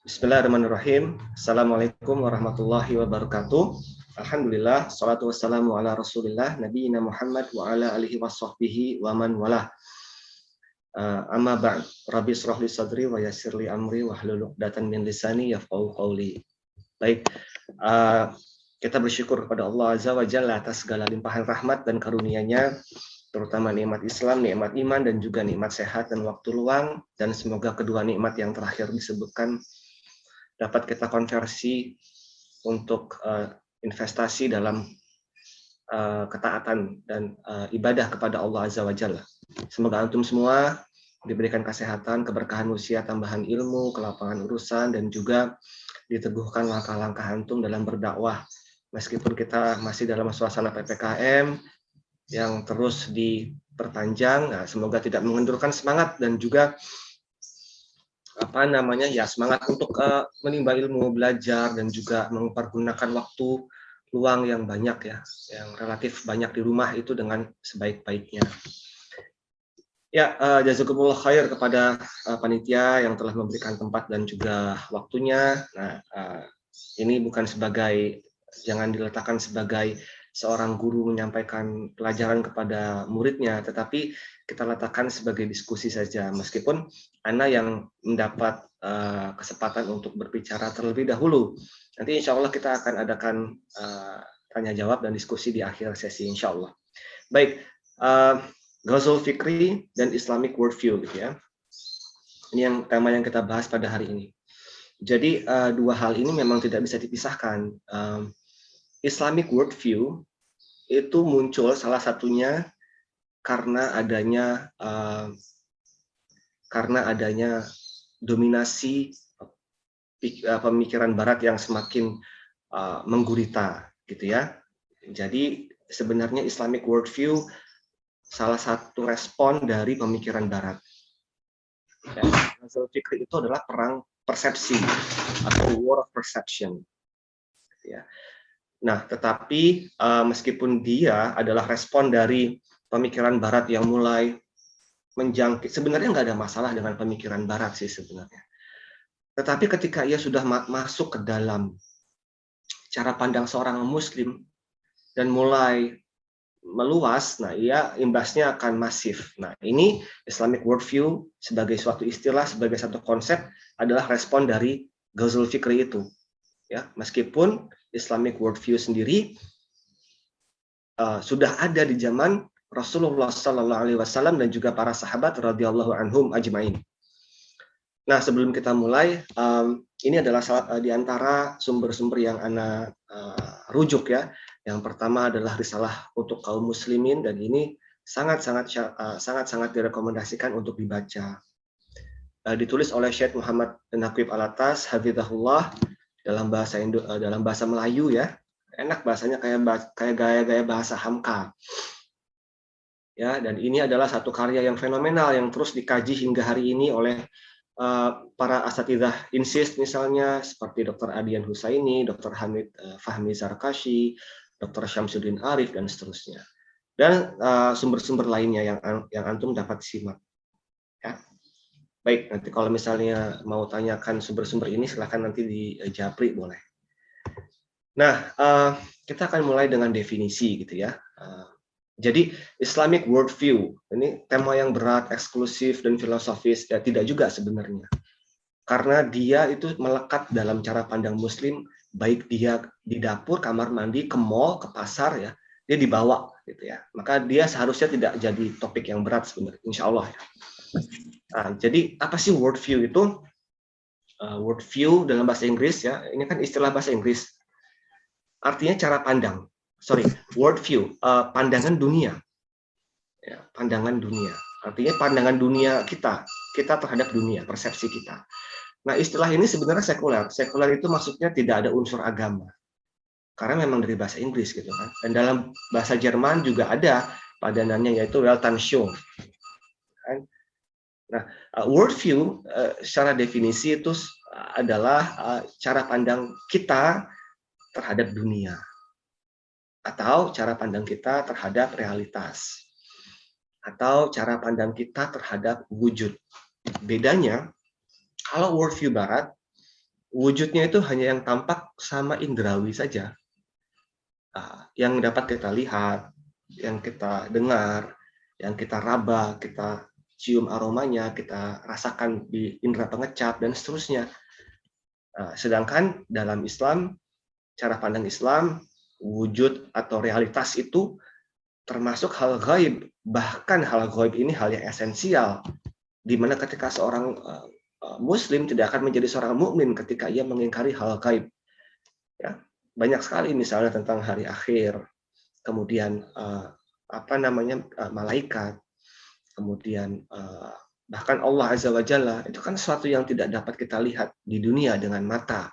Bismillahirrahmanirrahim. Assalamualaikum warahmatullahi wabarakatuh. Alhamdulillah, salatu wassalamu ala rasulillah, nabiyina Muhammad wa ala alihi wa sahbihi wa man walah. Amma ba'd, Rabbi shrah li sadri wa yassir li amri wa hlul 'uqdatam min lisani yafqahu qawli. Baik, kita bersyukur kepada Allah Azza wa Jalla atas segala limpahan rahmat dan karunia-Nya, terutama nikmat Islam, nikmat iman, dan juga nikmat sehat dan waktu luang, dan semoga kedua nikmat yang terakhir disebutkan dapat kita konversi untuk investasi dalam ketaatan dan ibadah kepada Allah Azza wa Jalla. Semoga antum semua diberikan kesehatan, keberkahan usia, tambahan ilmu, kelapangan urusan, dan juga diteguhkan langkah-langkah antum dalam berdakwah. Meskipun kita masih dalam suasana PPKM yang terus diperpanjang, semoga tidak mengendurkan semangat dan juga semangat untuk menimba ilmu, belajar, dan juga mempergunakan waktu luang yang banyak yang relatif banyak di rumah itu dengan sebaik-baiknya. Jazakumullah khair kepada panitia yang telah memberikan tempat dan juga waktunya. Nah, ini bukan jangan diletakkan sebagai seorang guru menyampaikan pelajaran kepada muridnya, tetapi kita letakkan sebagai diskusi saja, meskipun Ana yang mendapat kesempatan untuk berbicara terlebih dahulu. Nanti insya Allah kita akan adakan tanya jawab dan diskusi di akhir sesi insya Allah. Baik, Ghazal Fikri dan Islamic Worldview gitu ya. Ini yang tema yang kita bahas pada hari ini. Jadi dua hal ini memang tidak bisa dipisahkan. Islamic Worldview itu muncul salah satunya karena adanya dominasi pemikiran Barat yang semakin menggurita, gitu ya. Jadi sebenarnya Islamic Worldview salah satu respon dari pemikiran Barat. Ghazal Fikri itu adalah perang persepsi atau war of perception. Ya. Nah, tetapi meskipun dia adalah respon dari pemikiran Barat yang mulai menjangkit, sebenarnya nggak ada masalah dengan pemikiran Barat sih sebenarnya. Tetapi ketika ia sudah masuk ke dalam cara pandang seorang Muslim dan mulai meluas, nah imbasnya akan masif. Nah, ini Islamic Worldview sebagai suatu istilah, sebagai satu konsep adalah respon dari Ghazal Fikri itu. Ya, meskipun Islamic Worldview sendiri sudah ada di zaman Rasulullah Sallallahu Alaihi Wasallam dan juga para sahabat radhiyallahu anhum ajmain. Nah, sebelum kita mulai, ini adalah di antara sumber-sumber yang Ana rujuk ya. Yang pertama adalah risalah untuk kaum muslimin, dan ini sangat-sangat direkomendasikan untuk dibaca. Ditulis oleh Syekh Muhammad Naqib Alatas, hafizahullah, dalam bahasa Melayu ya. Enak bahasanya, kayak gaya-gaya bahasa Hamka. Ya, dan ini adalah satu karya yang fenomenal yang terus dikaji hingga hari ini oleh para asatidzah INSIS misalnya seperti Dr. Adian Husaini, Dr. Hamid Fahmi Zarkashi, Dr. Syamsuddin Arif, dan seterusnya. Dan sumber-sumber lainnya yang antum dapat simak. Ya. Baik, nanti kalau misalnya mau tanyakan sumber-sumber ini silahkan nanti di Japri boleh. Nah, kita akan mulai dengan definisi gitu ya. Jadi Islamic Worldview, ini tema yang berat, eksklusif, dan filosofis, ya tidak juga sebenarnya. Karena dia itu melekat dalam cara pandang Muslim, baik dia di dapur, kamar mandi, ke mall, ke pasar, ya, dia dibawa gitu ya. Maka dia seharusnya tidak jadi topik yang berat sebenarnya, insya Allah ya. Nah, jadi apa sih worldview itu? Worldview dalam bahasa Inggris ya, ini kan istilah bahasa Inggris. Artinya cara pandang. Worldview, pandangan dunia. Ya, pandangan dunia. Artinya pandangan dunia kita terhadap dunia, persepsi kita. Nah, istilah ini sebenarnya sekuler. Sekuler itu maksudnya tidak ada unsur agama. Karena memang dari bahasa Inggris gitu kan. Dan dalam bahasa Jerman juga ada padanannya, yaitu Weltanschauung. Nah, worldview secara definisi itu adalah cara pandang kita terhadap dunia, atau cara pandang kita terhadap realitas, atau cara pandang kita terhadap wujud. Bedanya, kalau worldview Barat wujudnya itu hanya yang tampak sama indrawi saja. Yang dapat kita lihat, yang kita dengar, yang kita raba, kita cium aromanya, kita rasakan di indera pengecap, dan seterusnya. Sedangkan dalam Islam, cara pandang Islam, wujud atau realitas itu termasuk hal gaib. Bahkan hal gaib ini hal yang esensial, di mana ketika seorang Muslim tidak akan menjadi seorang mukmin ketika ia mengingkari hal gaib. Ya, banyak sekali misalnya tentang hari akhir, kemudian malaikat, kemudian bahkan Allah Azza wa Jalla, itu kan sesuatu yang tidak dapat kita lihat di dunia dengan mata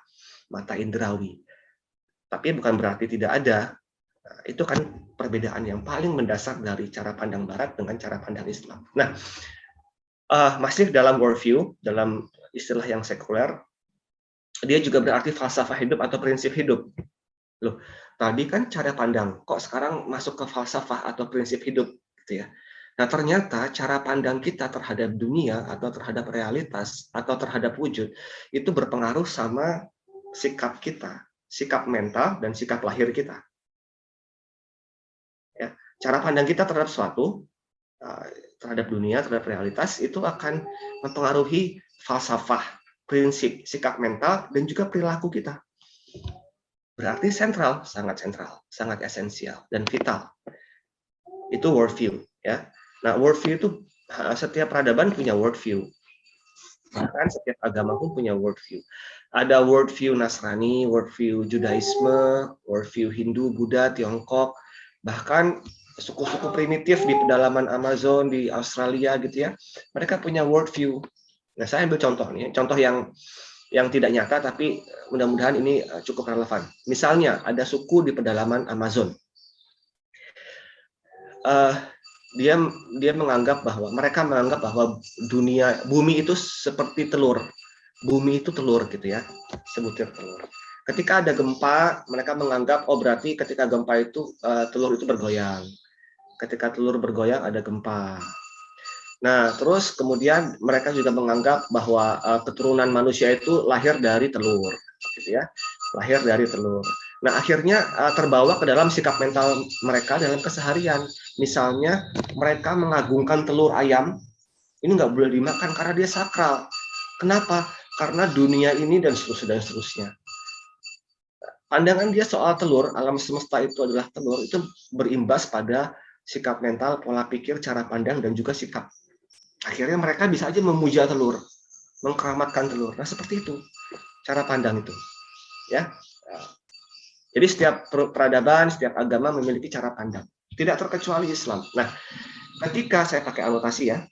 indrawi. Tapi bukan berarti tidak ada. Itu kan perbedaan yang paling mendasar dari cara pandang Barat dengan cara pandang Islam. Nah, masih dalam worldview, dalam istilah yang sekuler, dia juga berarti falsafah hidup atau prinsip hidup. Loh, tadi kan cara pandang, kok sekarang masuk ke falsafah atau prinsip hidup, gitu ya. Nah, ternyata cara pandang kita terhadap dunia atau terhadap realitas atau terhadap wujud itu berpengaruh sama sikap kita, sikap mental dan sikap lahir kita. Ya, cara pandang kita terhadap suatu, terhadap dunia, terhadap realitas itu akan mempengaruhi falsafah, prinsip, sikap mental dan juga perilaku kita. Berarti sentral, sangat esensial dan vital. Itu worldview, ya. Nah, worldview itu setiap peradaban punya worldview. Bahkan setiap agama pun punya worldview. Ada worldview Nasrani, worldview Judaisme, worldview Hindu, Buddha, Tiongkok, bahkan suku-suku primitif di pedalaman Amazon di Australia gitu ya. Mereka punya worldview. Nah, saya ambil contoh nih, contoh yang tidak nyata tapi mudah-mudahan ini cukup relevan. Misalnya ada suku di pedalaman Amazon. Mereka menganggap bahwa bumi itu seperti telur. Bumi itu telur gitu ya, sebutir telur. Ketika ada gempa, mereka menganggap berarti ketika gempa itu telur itu bergoyang. Ketika telur bergoyang ada gempa. Nah, terus kemudian mereka juga menganggap bahwa keturunan manusia itu lahir dari telur, gitu ya, lahir dari telur. Nah, akhirnya terbawa ke dalam sikap mental mereka dalam keseharian. Misalnya, mereka mengagungkan telur ayam, ini nggak boleh dimakan karena dia sakral. Kenapa? Karena dunia ini dan seterusnya. Pandangan dia soal telur, alam semesta itu adalah telur, itu berimbas pada sikap mental, pola pikir, cara pandang, dan juga sikap. Akhirnya mereka bisa aja memuja telur, mengkeramatkan telur. Nah, seperti itu cara pandang itu, ya. Jadi setiap peradaban, setiap agama memiliki cara pandang, tidak terkecuali Islam. Nah, ketika saya pakai anotasi ya,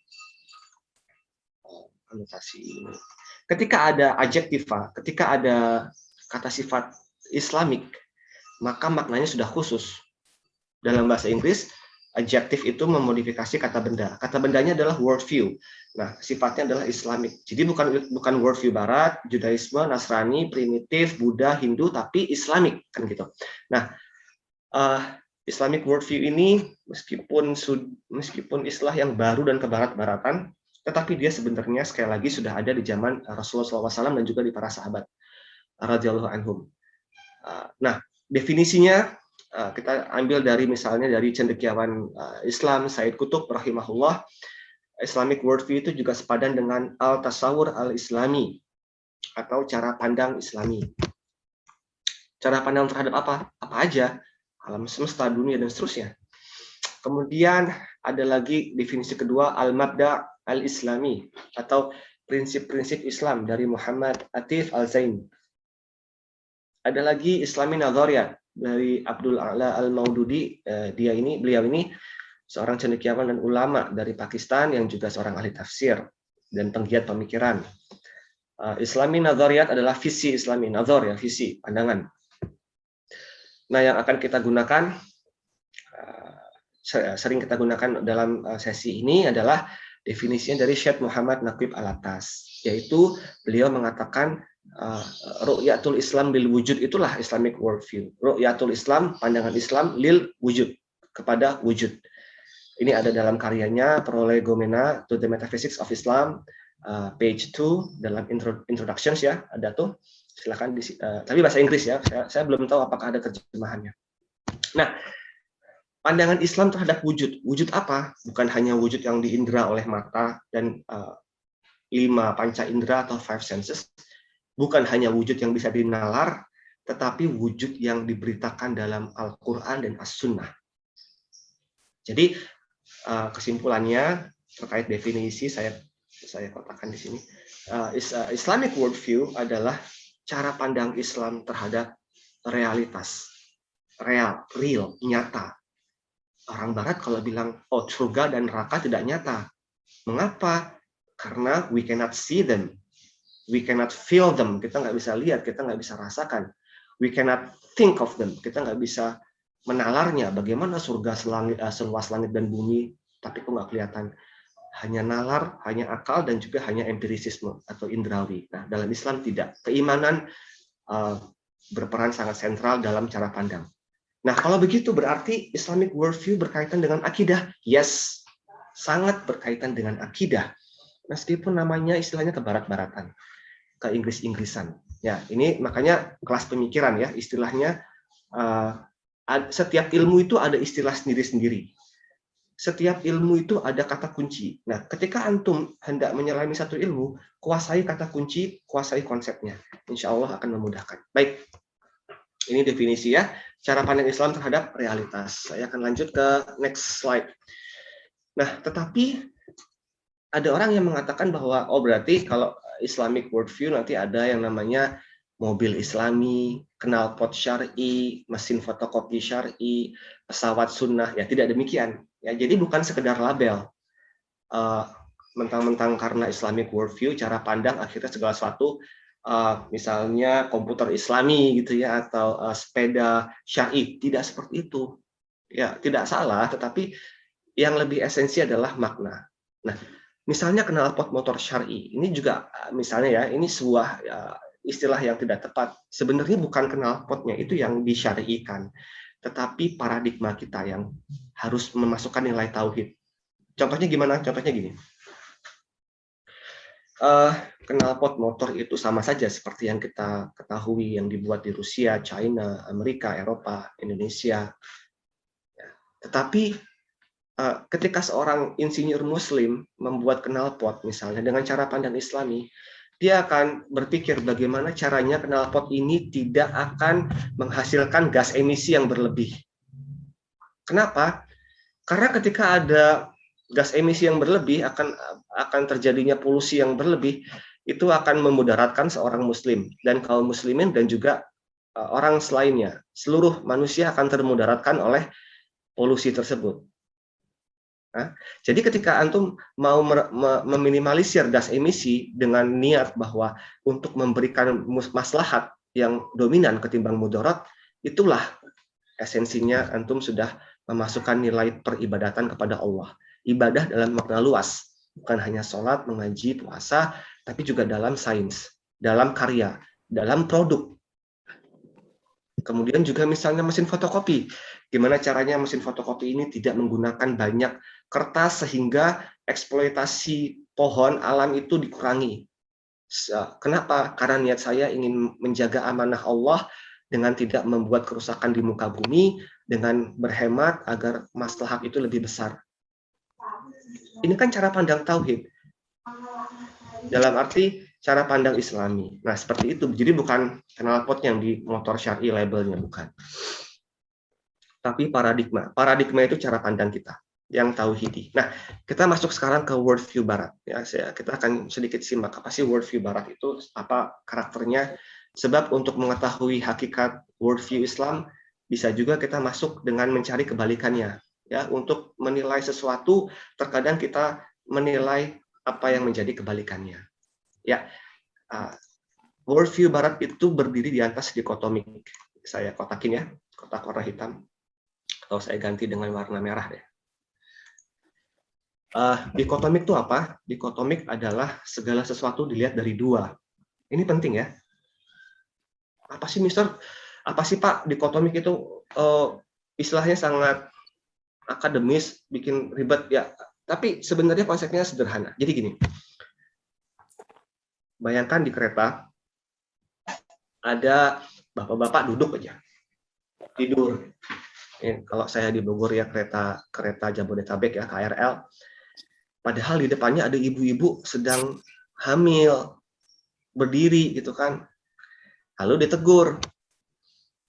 ketika ada adjektiva, ketika ada kata sifat Islamik, maka maknanya sudah khusus. Dalam bahasa Inggris, adjektif itu memodifikasi kata benda. Kata bendanya adalah worldview. Nah, sifatnya adalah Islamic. Jadi bukan worldview Barat, Judaisme, Nasrani, primitif, Buddha, Hindu, tapi Islamic kan gitu. Nah, Islamic worldview ini meskipun istilah yang baru dan kebarat-baratan, tetapi dia sebenarnya sekali lagi sudah ada di zaman Rasulullah SAW dan juga di para sahabat radhiyallahu anhum. Nah, definisinya kita ambil dari misalnya dari cendekiawan Islam Said Qutb rahimahullah. Islamic worldview itu juga sepadan dengan al-tasawur al-islami atau cara pandang Islami. Cara pandang terhadap apa? Apa aja? Alam semesta, dunia, dan seterusnya. Kemudian ada lagi definisi kedua, al-mabda al-islami atau prinsip-prinsip Islam dari Muhammad Atif Al-Zain. Ada lagi Islami Nadhariyat dari Abdul A'la Al-Maududi. Beliau ini seorang cendekiawan dan ulama dari Pakistan yang juga seorang ahli tafsir dan penggiat pemikiran. Islami Nadhariyat adalah visi Islami, nazar ya, visi, pandangan. Nah, yang akan kita gunakan, sering kita gunakan dalam sesi ini adalah definisinya dari Syekh Muhammad Naqib Al-Attas, yaitu beliau mengatakan ru'yatul Islam lil wujud itulah Islamic worldview. Ru'yatul Islam, pandangan Islam lil wujud, kepada wujud. Ini ada dalam karyanya Prolegomena to the Metaphysics of Islam, page 2 dalam introductions ya, ada tuh. Silakan tapi bahasa Inggris ya. Saya belum tahu apakah ada terjemahannya. Nah, pandangan Islam terhadap wujud. Wujud apa? Bukan hanya wujud yang diindra oleh mata dan 5 panca indera atau 5 senses. Bukan hanya wujud yang bisa dinalar, tetapi wujud yang diberitakan dalam Al-Quran dan As-Sunnah. Jadi kesimpulannya terkait definisi saya kotakkan di sini. Islamic worldview adalah cara pandang Islam terhadap realitas, real, nyata. Orang Barat kalau bilang, oh surga dan neraka tidak nyata. Mengapa? Karena we cannot see them, we cannot feel them. Kita nggak bisa lihat, kita nggak bisa rasakan. We cannot think of them. Kita nggak bisa menalarnya. Bagaimana surga seluas langit dan bumi, tapi kok nggak kelihatan. Hanya nalar, hanya akal, dan juga hanya empirisisme atau indrawi. Nah, dalam Islam tidak. Keimanan berperan sangat sentral dalam cara pandang. Nah, kalau begitu berarti Islamic worldview berkaitan dengan akidah. Yes, sangat berkaitan dengan akidah. Meskipun namanya istilahnya ke barat-baratan, ke Inggris-Inggrisan. Ya, ini makanya kelas pemikiran ya, istilahnya setiap ilmu itu ada istilah sendiri-sendiri. Setiap ilmu itu ada kata kunci. Nah, ketika antum hendak menyelami satu ilmu, kuasai kata kunci, kuasai konsepnya. Insya Allah akan memudahkan. Baik, ini definisi ya, cara pandang Islam terhadap realitas. Saya akan lanjut ke next slide. Nah, tetapi ada orang yang mengatakan bahwa, oh berarti kalau Islamic worldview nanti ada yang namanya mobil Islami, knalpot syar'i, mesin fotokopi syar'i, pesawat sunnah. Ya tidak demikian. Ya, jadi bukan sekedar label. Mentang-mentang karena Islamic worldview, cara pandang akhirnya segala sesuatu, misalnya komputer Islami gitu ya, atau sepeda syar'i. Tidak seperti itu. Ya tidak salah, tetapi yang lebih esensi adalah makna. Nah, misalnya knalpot motor syar'i, ini juga misalnya ya, ini sebuah istilah yang tidak tepat. Sebenarnya bukan knalpotnya itu yang disyari'ikan, tetapi paradigma kita yang harus memasukkan nilai tauhid. Contohnya gimana? Contohnya gini. Knalpot motor itu sama saja seperti yang kita ketahui yang dibuat di Rusia, China, Amerika, Eropa, Indonesia. Tetapi ketika seorang insinyur Muslim membuat knalpot misalnya dengan cara pandang Islami, dia akan berpikir bagaimana caranya knalpot ini tidak akan menghasilkan gas emisi yang berlebih. Kenapa? Karena ketika ada gas emisi yang berlebih akan terjadinya polusi yang berlebih, itu akan memudaratkan seorang Muslim dan kaum Muslimin dan juga orang selainnya. Seluruh manusia akan termudaratkan oleh polusi tersebut. Nah, jadi ketika antum mau meminimalisir gas emisi dengan niat bahwa untuk memberikan maslahat yang dominan ketimbang mudarat, itulah esensinya antum sudah memasukkan nilai peribadatan kepada Allah. Ibadah dalam makna luas, bukan hanya sholat, mengaji, puasa, tapi juga dalam sains, dalam karya, dalam produk. Kemudian juga misalnya mesin fotokopi. Gimana caranya mesin fotokopi ini tidak menggunakan banyak kertas sehingga eksploitasi pohon alam itu dikurangi. Kenapa? Karena niat saya ingin menjaga amanah Allah dengan tidak membuat kerusakan di muka bumi, dengan berhemat agar maslahat itu lebih besar. Ini kan cara pandang tauhid. Dalam arti cara pandang Islami. Nah, seperti itu. Jadi bukan knalpot yang di motor syar'i labelnya, bukan. Tapi paradigma. Paradigma itu cara pandang kita yang tauhidi. Nah, kita masuk sekarang ke worldview barat. Ya, kita akan sedikit simak apa sih worldview barat itu, apa karakternya. Sebab untuk mengetahui hakikat worldview Islam, bisa juga kita masuk dengan mencari kebalikannya. Ya, untuk menilai sesuatu, terkadang kita menilai apa yang menjadi kebalikannya. Ya, worldview barat itu berdiri di atas dikotomik. Saya kotakin ya, kotak warna hitam. Atau saya ganti dengan warna merah deh. Dikotomik itu apa? Dikotomik adalah segala sesuatu dilihat dari dua. Ini penting ya. Apa sih Mister? Apa sih Pak? Dikotomik itu istilahnya sangat akademis, bikin ribet ya. Tapi sebenarnya konsepnya sederhana. Jadi gini, Bayangkan di kereta ada bapak-bapak duduk aja, tidur. Kalau saya di Bogor ya kereta Jabodetabek ya KRL, padahal di depannya ada ibu-ibu sedang hamil, berdiri gitu kan. Lalu ditegur,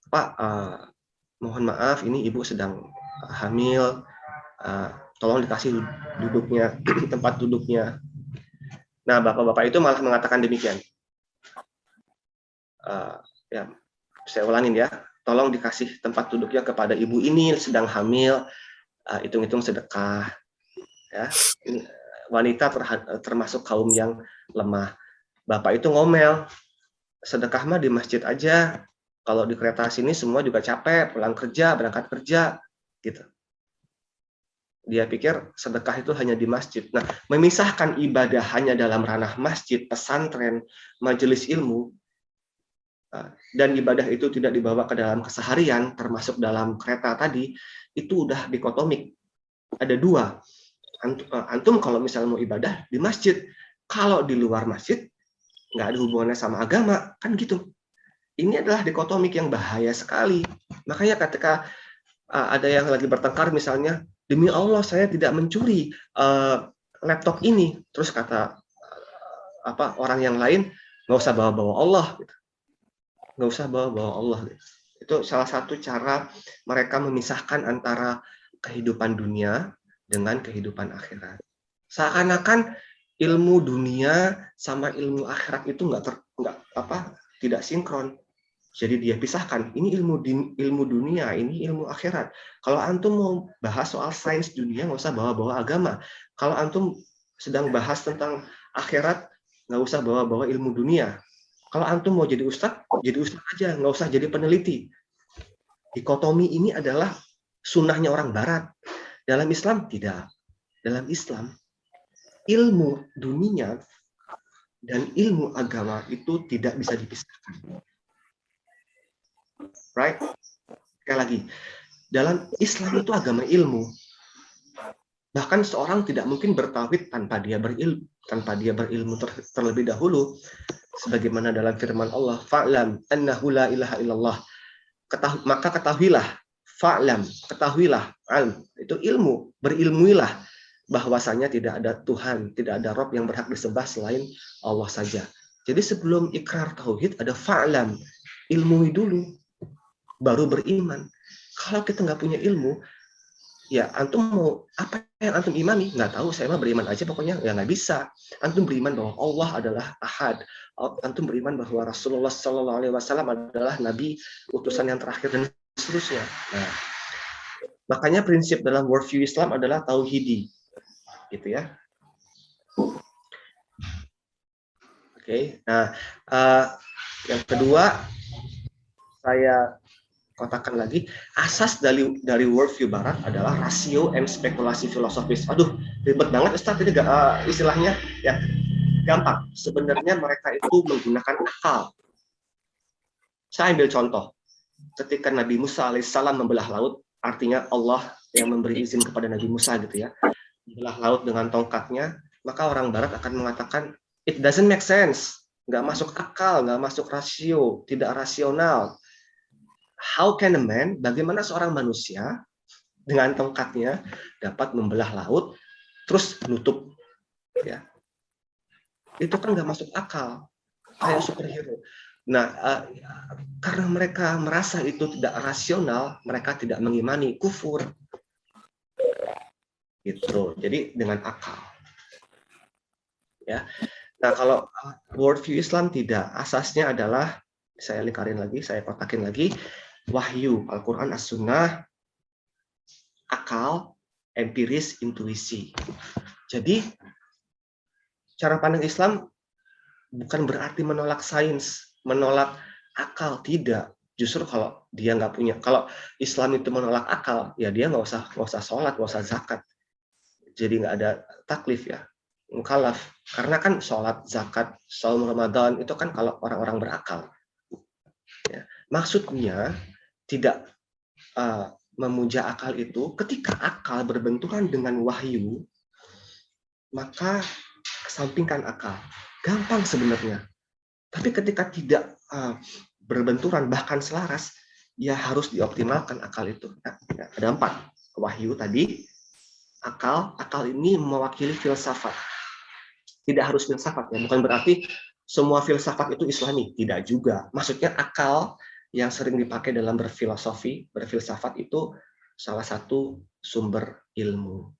Pak, mohon maaf ini ibu sedang hamil, tolong dikasih duduknya, tempat duduknya. Nah, bapak-bapak itu malah mengatakan demikian. Ya, saya ulangin ya, tolong dikasih tempat duduknya kepada ibu ini sedang hamil, hitung-hitung sedekah. Ya, ini wanita termasuk kaum yang lemah. Bapak itu ngomel, sedekah mah di masjid aja. Kalau di kereta sini semua juga capek, pulang kerja, berangkat kerja, gitu. Dia pikir sedekah itu hanya di masjid. Nah, memisahkan ibadah hanya dalam ranah masjid, pesantren, majelis ilmu, dan ibadah itu tidak dibawa ke dalam keseharian, termasuk dalam kereta tadi, itu udah dikotomik. Ada dua. Antum kalau misalnya mau ibadah di masjid, kalau di luar masjid, nggak ada hubungannya sama agama, kan gitu. Ini adalah dikotomik yang bahaya sekali. Makanya ketika ada yang lagi bertengkar misalnya, demi Allah saya tidak mencuri laptop ini, terus kata orang yang lain, nggak usah bawa-bawa Allah, gitu. Nggak usah bawa-bawa Allah. Gitu. Itu salah satu cara mereka memisahkan antara kehidupan dunia dengan kehidupan akhirat. Seakan-akan ilmu dunia sama ilmu akhirat itu tidak sinkron. Jadi dia pisahkan, ini ilmu dunia, ini ilmu akhirat. Kalau antum mau bahas soal sains dunia, nggak usah bawa-bawa agama. Kalau antum sedang bahas tentang akhirat, nggak usah bawa-bawa ilmu dunia. Kalau antum mau jadi ustadz aja, nggak usah jadi peneliti. Dikotomi ini adalah sunnahnya orang barat. Dalam Islam tidak. Dalam Islam, ilmu dunia dan ilmu agama itu tidak bisa dipisahkan. Right? Sekali lagi, dalam Islam itu agama ilmu. Bahkan seorang tidak mungkin bertauhid tanpa dia berilmu terlebih dahulu. Sebagaimana dalam firman Allah, fa'lam annahu la ilaha illallah. Maka ketahuilah, fa'lam, ketahuilah, itu ilmu, berilmuilah bahwasanya tidak ada Tuhan, tidak ada Rabb yang berhak disembah selain Allah saja. Jadi sebelum ikrar tauhid ada fa'lam, ilmui dulu, baru beriman. Kalau kita nggak punya ilmu, ya antum mau apa yang antum imani? Nggak tahu, saya mah beriman aja pokoknya, ya nggak bisa. Antum beriman bahwa Allah adalah Ahad. Antum beriman bahwa Rasulullah SAW adalah Nabi utusan yang terakhir dan seterusnya. Nah, makanya prinsip dalam worldview Islam adalah tauhidi, gitu ya. Oke. Nah, yang kedua saya kotakan lagi, asas dari worldview Barat adalah rasio and spekulasi filosofis. Aduh, ribet banget Ustaz ini istilahnya. Ya, gampang. Sebenarnya mereka itu menggunakan akal. Saya ambil contoh. Ketika Nabi Musa alaihissalam membelah laut, artinya Allah yang memberi izin kepada Nabi Musa gitu ya, membelah laut dengan tongkatnya, maka orang Barat akan mengatakan, it doesn't make sense. Nggak masuk akal, nggak masuk rasio, tidak rasional. How can a man, bagaimana seorang manusia dengan tongkatnya dapat membelah laut terus nutup, ya itu kan nggak masuk akal, kayak superhero. Nah, karena mereka merasa itu tidak rasional, mereka tidak mengimani, kufur gitu. Jadi dengan akal, ya. Nah, kalau worldview Islam tidak, asasnya adalah, saya lingkarin lagi, saya kotakin lagi, wahyu, Al-Quran, As-Sunnah, akal, empiris, intuisi. Jadi cara pandang Islam bukan berarti menolak sains, menolak akal, tidak. Justru kalau dia nggak punya, kalau Islam itu menolak akal, ya dia nggak usah sholat, nggak usah zakat. Jadi nggak ada taklif ya, mukallaf. Karena kan sholat, zakat, saum Ramadan itu kan kalau orang-orang berakal. Ya. Maksudnya tidak memuja akal itu, ketika akal berbenturan dengan wahyu, maka kesampingkan akal. gampang sebenarnya. Tapi ketika tidak berbenturan, bahkan selaras, ya harus dioptimalkan akal itu. Nah, ada 4. Wahyu tadi, akal ini mewakili filsafat. Tidak harus filsafat, ya. Bukan berarti semua filsafat itu Islami. Tidak juga. Maksudnya akal yang sering dipakai dalam berfilosofi, berfilsafat itu salah satu sumber ilmu.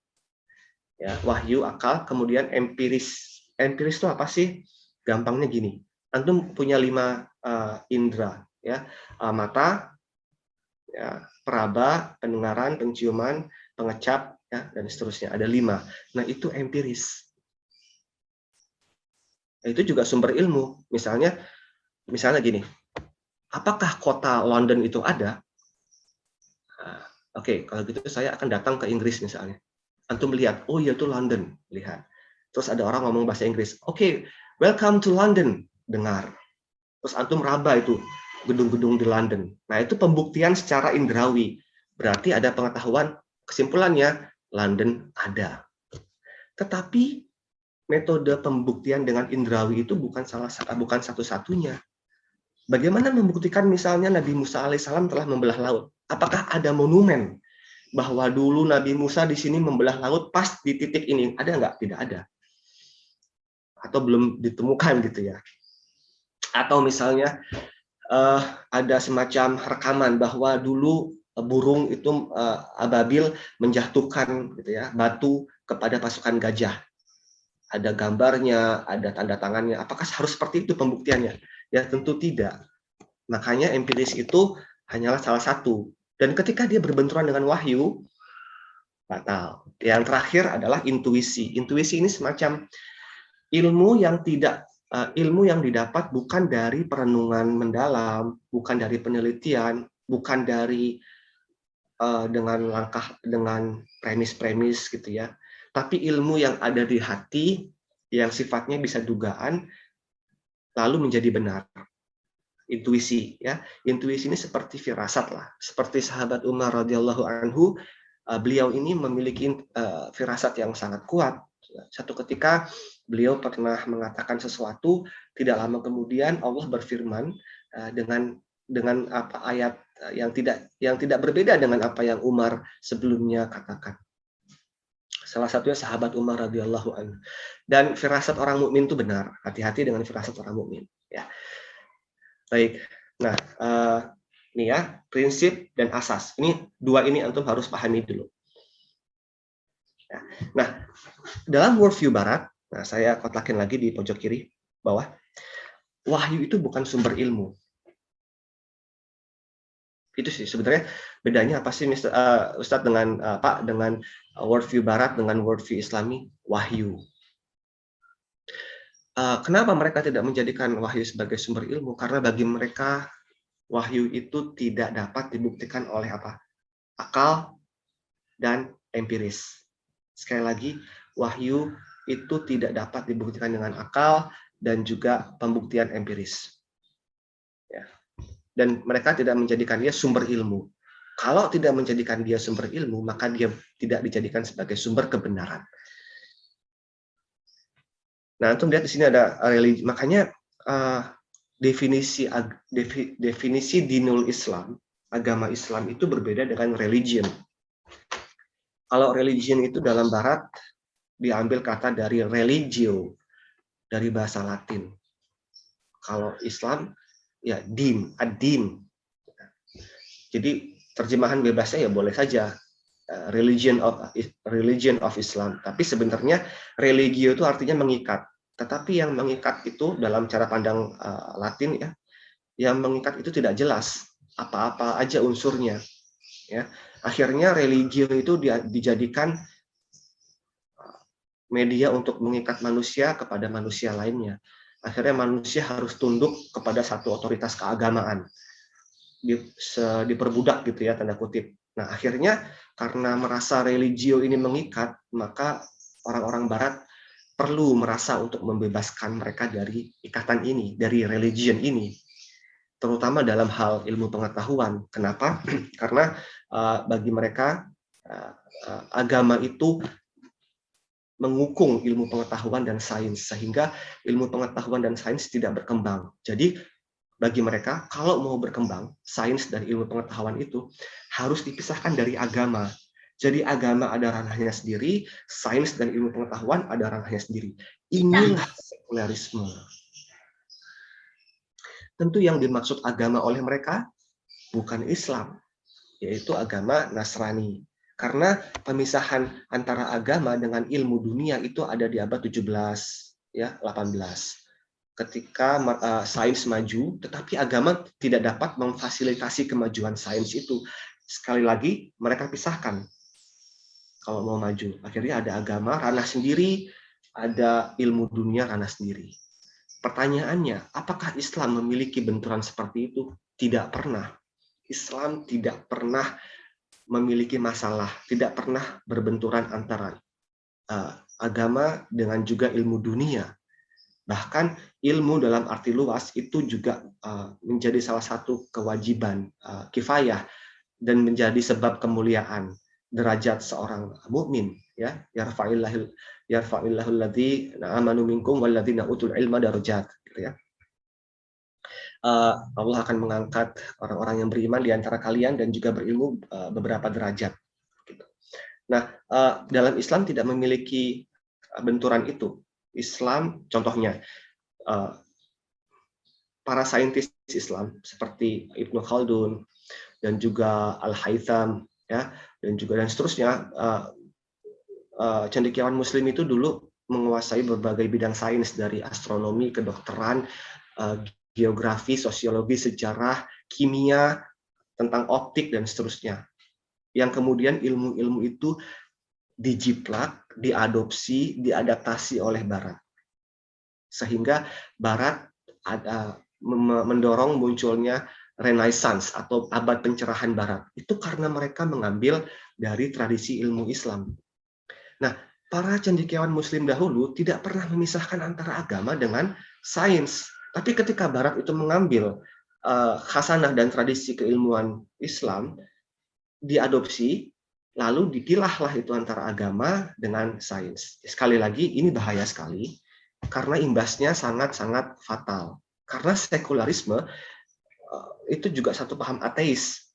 Ya, wahyu, akal, kemudian empiris. Empiris itu apa sih? Gampangnya gini. Antum punya 5 indera, ya. Mata, ya, peraba, pendengaran, penciuman, pengecap, ya, dan seterusnya. Ada 5. Nah, itu empiris. Nah, itu juga sumber ilmu. Misalnya gini, apakah kota London itu ada? Oke, kalau gitu saya akan datang ke Inggris misalnya. Antum melihat, oh iya itu London, lihat. Terus ada orang ngomong bahasa Inggris, oke, welcome to London, dengar. Terus antum raba itu gedung-gedung di London. Nah, itu pembuktian secara indrawi. Berarti ada pengetahuan, kesimpulannya London ada. Tetapi metode pembuktian dengan indrawi itu bukan satu-satunya. Bagaimana membuktikan misalnya Nabi Musa alaihissalam telah membelah laut? Apakah ada monumen bahwa dulu Nabi Musa di sini membelah laut pas di titik ini? Ada nggak? Tidak ada. Atau belum ditemukan gitu ya. Atau misalnya ada semacam rekaman bahwa dulu burung itu ababil menjatuhkan gitu ya batu kepada pasukan gajah. Ada gambarnya, ada tanda tangannya. Apakah harus seperti itu pembuktiannya? Ya tentu tidak. Makanya empiris itu hanyalah salah satu. Dan ketika dia berbenturan dengan wahyu, batal. Yang terakhir adalah intuisi. Intuisi ini semacam ilmu yang didapat bukan dari perenungan mendalam, bukan dari penelitian, bukan dari dengan premis-premis gitu ya. Tapi ilmu yang ada di hati, yang sifatnya bisa dugaan, lalu menjadi benar. Intuisi, ya. Intuisi ini seperti firasat lah. Seperti sahabat Umar radhiyallahu anhu, beliau ini memiliki firasat yang sangat kuat. Satu ketika beliau pernah mengatakan sesuatu, tidak lama kemudian Allah berfirman dengan apa ayat yang tidak berbeda dengan apa yang Umar sebelumnya katakan. Salah satunya sahabat Umar radhiyallahu anhu. Dan firasat orang mukmin itu benar. Hati-hati dengan firasat orang mukmin. Ya. Baik. Nah, ini ya prinsip dan asas. Ini 2 ini antum harus pahami dulu. Ya. Nah, dalam worldview Barat, nah saya kotakin lagi di pojok kiri bawah, wahyu itu bukan sumber ilmu. Itu sih sebenarnya bedanya apa sih Ustadz dengan Pak dengan worldview Barat dengan worldview Islami? Wahyu. Kenapa mereka tidak menjadikan wahyu sebagai sumber ilmu? Karena bagi mereka wahyu itu tidak dapat dibuktikan oleh apa? Akal dan empiris. Sekali lagi, wahyu itu tidak dapat dibuktikan dengan akal dan juga pembuktian empiris. Ya. Dan mereka tidak menjadikan dia sumber ilmu. Kalau tidak menjadikan dia sumber ilmu, maka dia tidak dijadikan sebagai sumber kebenaran. Nah, antum lihat di sini ada religi. Makanya definisi dinul Islam, agama Islam itu berbeda dengan religion. Kalau religion itu dalam Barat diambil kata dari religio, dari bahasa Latin. Kalau Islam ya din, ad-din. Jadi terjemahan bebasnya ya boleh saja religion of Islam. Tapi sebenarnya religio itu artinya mengikat. Tetapi yang mengikat itu dalam cara pandang Latin ya, yang mengikat itu tidak jelas apa-apa aja unsurnya. Ya, akhirnya religio itu dijadikan media untuk mengikat manusia kepada manusia lainnya. Akhirnya manusia harus tunduk kepada satu otoritas keagamaan. Diperbudak gitu ya, tanda kutip. Nah, akhirnya karena merasa religio ini mengikat, maka orang-orang Barat perlu merasa untuk membebaskan mereka dari ikatan ini, dari religion ini, terutama dalam hal ilmu pengetahuan. Kenapa? Karena bagi mereka agama itu mengukung ilmu pengetahuan dan sains, sehingga ilmu pengetahuan dan sains tidak berkembang. Jadi bagi mereka, kalau mau berkembang, sains dan ilmu pengetahuan itu harus dipisahkan dari agama. Jadi agama ada ranahnya sendiri, sains dan ilmu pengetahuan ada ranahnya sendiri. Inilah sekularisme. Tentu yang dimaksud agama oleh mereka bukan Islam, yaitu agama Nasrani. Karena pemisahan antara agama dengan ilmu dunia itu ada di abad 17, ya, 18. Ketika sains maju, tetapi agama tidak dapat memfasilitasi kemajuan sains itu. Sekali lagi, mereka pisahkan kalau mau maju. Akhirnya ada agama, ranah sendiri, ada ilmu dunia, ranah sendiri. Pertanyaannya, apakah Islam memiliki benturan seperti itu? Tidak pernah. Islam tidak pernah memiliki masalah, tidak pernah berbenturan antara agama dengan juga ilmu dunia. Bahkan ilmu dalam arti luas itu juga menjadi salah satu kewajiban kifayah dan menjadi sebab kemuliaan derajat seorang mukmin, ya. Yarfa'illahu alladzi amanu minkum walladzina utul ilma darajat, gitu ya. Allah akan mengangkat orang-orang yang beriman di antara kalian dan juga berilmu beberapa derajat. Gitu. Nah, dalam Islam tidak memiliki benturan itu. Islam, contohnya, para saintis Islam seperti Ibnu Khaldun dan juga Al-Haytham, ya, dan seterusnya, cendekiawan Muslim itu dulu menguasai berbagai bidang sains dari astronomi, kedokteran, geografi, sosiologi, sejarah, kimia, tentang optik dan seterusnya. Yang kemudian ilmu-ilmu itu dijiplak, diadopsi, diadaptasi oleh Barat. Sehingga Barat mendorong munculnya Renaissance atau abad pencerahan Barat. Itu karena mereka mengambil dari tradisi ilmu Islam. Nah, para cendekiawan Muslim dahulu tidak pernah memisahkan antara agama dengan sains. Tapi ketika Barat itu mengambil khasanah dan tradisi keilmuan Islam, diadopsi, lalu dipilahlah itu antara agama dengan sains. Sekali lagi, ini bahaya sekali, karena imbasnya sangat-sangat fatal. Karena sekularisme itu juga satu paham ateis.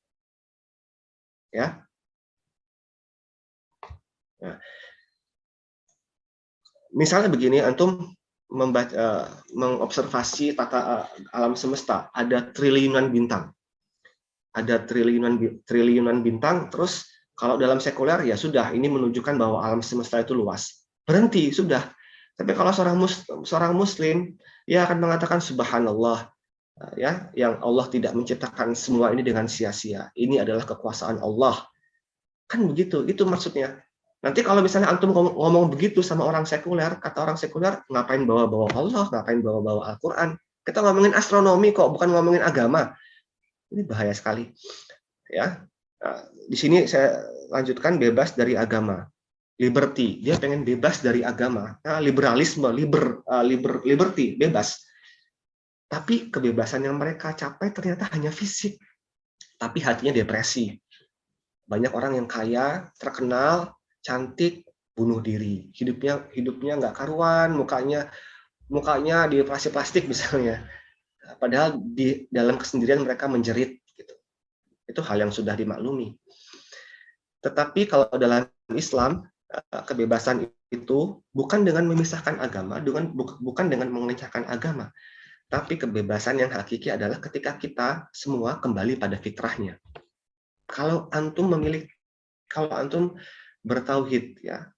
Ya. Nah, misalnya begini, antum mengobservasi tata alam semesta, ada triliunan bintang. Ada triliunan bintang, terus kalau dalam sekuler ya sudah, ini menunjukkan bahwa alam semesta itu luas. Berhenti, sudah. Tapi kalau seorang muslim, ia akan mengatakan subhanallah, ya, yang Allah tidak menciptakan semua ini dengan sia-sia. Ini adalah kekuasaan Allah. Kan begitu, itu maksudnya. Nanti kalau misalnya antum ngomong begitu sama orang sekuler, kata orang sekuler, ngapain bawa-bawa Allah, ngapain bawa-bawa Al-Quran. Kita ngomongin astronomi kok, bukan ngomongin agama. Ini bahaya sekali. Ya, di sini saya lanjutkan bebas dari agama. Liberty, dia pengen bebas dari agama. Nah, liberalisme, liberty, bebas. Tapi kebebasan yang mereka capai ternyata hanya fisik. Tapi hatinya depresi. Banyak orang yang kaya, terkenal, cantik, bunuh diri. Hidupnya nggak karuan, mukanya dioperasi plastik misalnya. Padahal di dalam kesendirian mereka menjerit. Gitu. Itu hal yang sudah dimaklumi. Tetapi kalau dalam Islam, kebebasan itu bukan dengan memisahkan agama, bukan dengan mengencangkan agama, tapi kebebasan yang hakiki adalah ketika kita semua kembali pada fitrahnya. Kalau antum bertauhid, ya,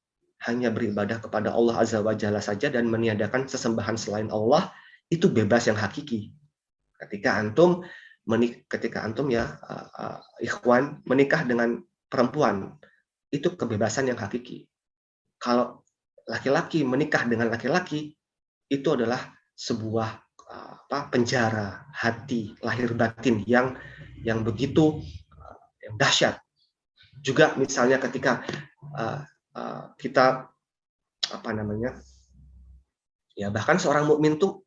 hanya beribadah kepada Allah Azza wa Jalla saja dan meniadakan sesembahan selain Allah, itu bebas yang hakiki. Ketika antum ya, ikhwan menikah dengan perempuan, itu kebebasan yang hakiki. Kalau laki-laki menikah dengan laki-laki, itu adalah sebuah penjara hati lahir batin yang begitu dahsyat. Juga misalnya ketika kita ya bahkan seorang mukmin tuh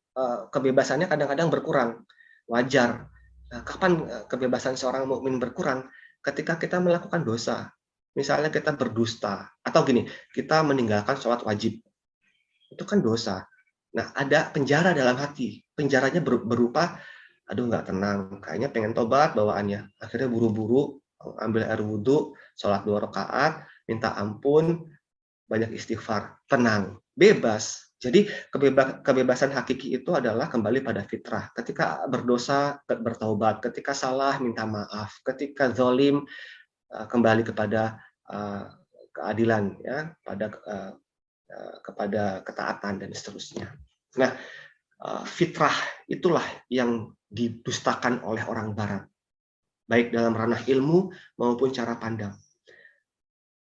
kebebasannya kadang-kadang berkurang, wajar. Kapan kebebasan seorang mukmin berkurang? Ketika kita melakukan dosa. Misalnya kita berdusta, atau gini, kita meninggalkan sholat wajib, itu kan dosa. Nah, ada penjara dalam hati. Penjaranya berupa, aduh nggak tenang, kayaknya pengen tobat bawaannya. Akhirnya buru-buru ambil air wudhu, sholat 2 rakaat, minta ampun, banyak istighfar, tenang, bebas. Jadi kebebasan hakiki itu adalah kembali pada fitrah. Ketika berdosa, bertaubat. Ketika salah, minta maaf. Ketika zalim, kembali kepada keadilan, ya, kepada ketaatan dan seterusnya. Nah, fitrah itulah yang didustakan oleh orang Barat, baik dalam ranah ilmu maupun cara pandang.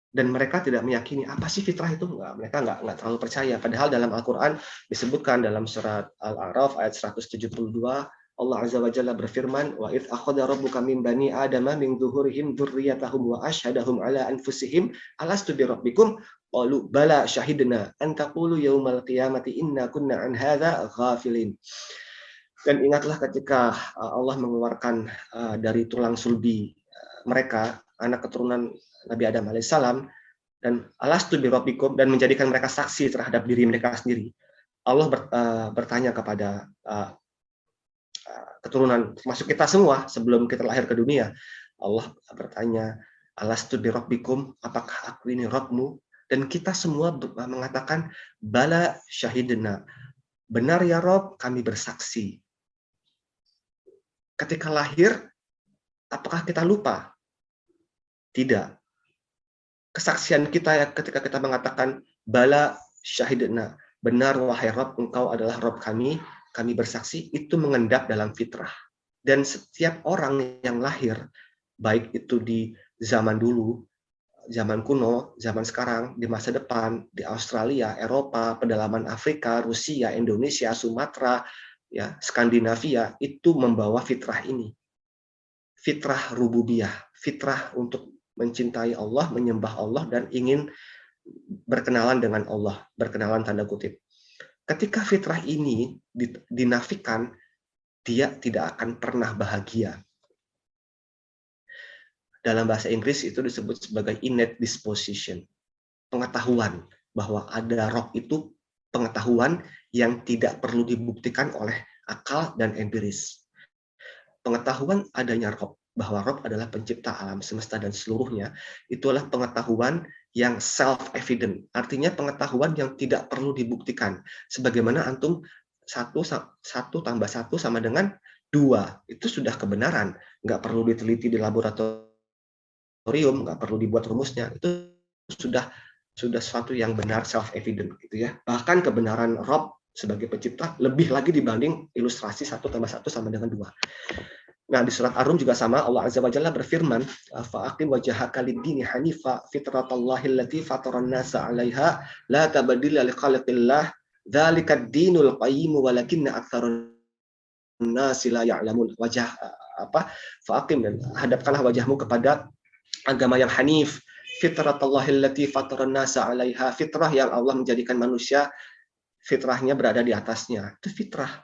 Dan mereka tidak meyakini apa sih fitrah itu, mereka nggak terlalu percaya. Padahal dalam Al-Quran disebutkan dalam surat Al-A'raf ayat 172, Allah Azza wa Jalla berfirman, wa idh akhadha rabbuka min bani adama min zuhurihim dzurriyyatahum wa asyhadahum ala anfusihim alastu bi rabbikum qalu bala syahidna an taqulu yaumal qiyamati inna kunna an hadza ghafilin. Dan ingatlah ketika Allah mengeluarkan dari tulang sulbi mereka, anak keturunan Nabi Adam alaihissalam, dan alastu bi rabbikum, dan menjadikan mereka saksi terhadap diri mereka sendiri. Allah bertanya kepada keturunan, termasuk kita semua sebelum kita lahir ke dunia. Allah bertanya, alastu bi rabbikum, apakah aku ini Rabbmu? Dan kita semua mengatakan, bala syahidna, benar ya Rabb, kami bersaksi. Ketika lahir, apakah kita lupa? Tidak. Kesaksian kita ya ketika kita mengatakan bala syahidna, benar wahai Rabb, engkau adalah Rabb kami bersaksi, itu mengendap dalam fitrah. Dan setiap orang yang lahir, baik itu di zaman dulu, zaman kuno, zaman sekarang, di masa depan, di Australia, Eropa, pedalaman Afrika, Rusia, Indonesia, Sumatera, ya, Skandinavia, itu membawa fitrah ini. Fitrah rububiyah, fitrah untuk mencintai Allah, menyembah Allah, dan ingin berkenalan dengan Allah, berkenalan tanda kutip. Ketika fitrah ini dinafikan, dia tidak akan pernah bahagia. Dalam bahasa Inggris itu disebut sebagai innate disposition, pengetahuan bahwa ada roh itu pengetahuan yang tidak perlu dibuktikan oleh akal dan empiris. Pengetahuan adanya roh, bahwa Rob adalah pencipta alam semesta dan seluruhnya, itulah pengetahuan yang self-evident. Artinya pengetahuan yang tidak perlu dibuktikan. Sebagaimana antum 1 tambah 1 sama dengan 2. Itu sudah kebenaran. Nggak perlu diteliti di laboratorium, nggak perlu dibuat rumusnya. Itu sudah sesuatu yang benar, self-evident. Gitu ya. Bahkan kebenaran Rob sebagai pencipta lebih lagi dibanding ilustrasi 1 tambah 1 sama dengan 2. Nah, di surat Ar-Rum juga sama, Allah Azza wa Jalla berfirman, fa'aqim wajhaka lid-dini hanifa fitratallahi allati fataran nasa 'alaiha la tabdila liqhalqillah dzalikad dinul qayyim walakinna aktsarun nasi la ya'lamun. Fa'aqim, dan hadapkanlah wajahmu kepada agama yang hanif, fitratallahi allati fataran nasa 'alaiha, fitrah yang Allah menjadikan manusia fitrahnya berada di atasnya. Itu fitrah.